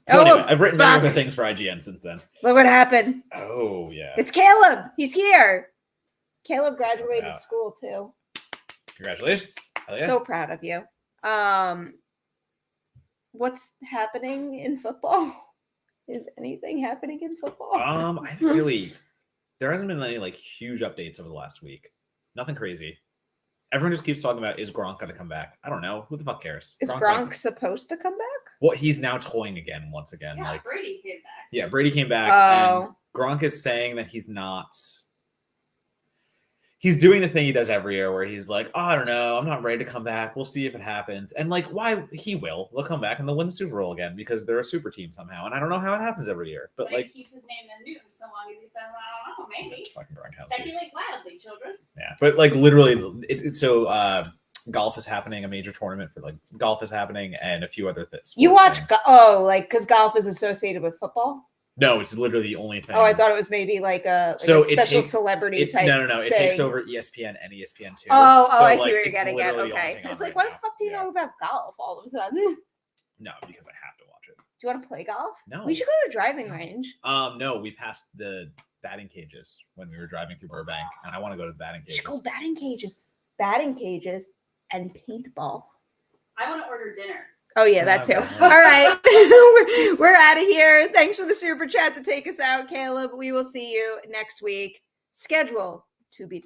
So anyway, I've written many other things for IGN since then. Look what happened. Oh yeah. It's Caleb. He's here. Caleb graduated school too. Congratulations. Hell yeah. So proud of you. What's happening in football? Is anything happening in football? I really there hasn't been any like huge updates over the last week. Nothing crazy. Everyone just keeps talking about is Gronk gonna come back? I don't know. Who the fuck cares? Is Gronk supposed to come back? Well, he's now toying again once again. Yeah, Like Brady came back. yeah, Brady came back, and Oh. Gronk is saying that he's not. He's doing the thing he does every year where he's like, oh, I don't know, I'm not ready to come back. We'll see if it happens. And like, why he will. They'll come back and they'll win the Super Bowl again because they're a super team somehow. And I don't know how it happens every year. But Like, like keeps his name in the news so long as he says, I don't know, maybe. fucking Gronkowski. Speculate wildly, children. Yeah. But like literally it's so golf is happening, a major tournament for like golf is happening and a few other things. You watch like because golf is associated with football. No, it's literally the only thing. Oh, I thought it was maybe like a So a it special takes- celebrity type. No. It takes thing. over ESPN and ESPN2. Oh, So, I see like, what you're it's getting at. literally the only Okay, thing it's on like, right what the now. fuck do you Yeah. know about golf all of a sudden? Do No, because I have to watch it. you want to play golf? No. We should go to a driving range. No, we passed the batting cages when we were driving through Burbank, and I want to go to the batting We should cages. go batting cages, and paintball. I want to order dinner. Oh yeah, that too. Okay. All right, we're out of here. Thanks for the super chat to take us out, Caleb. We will see you next week. Schedule to be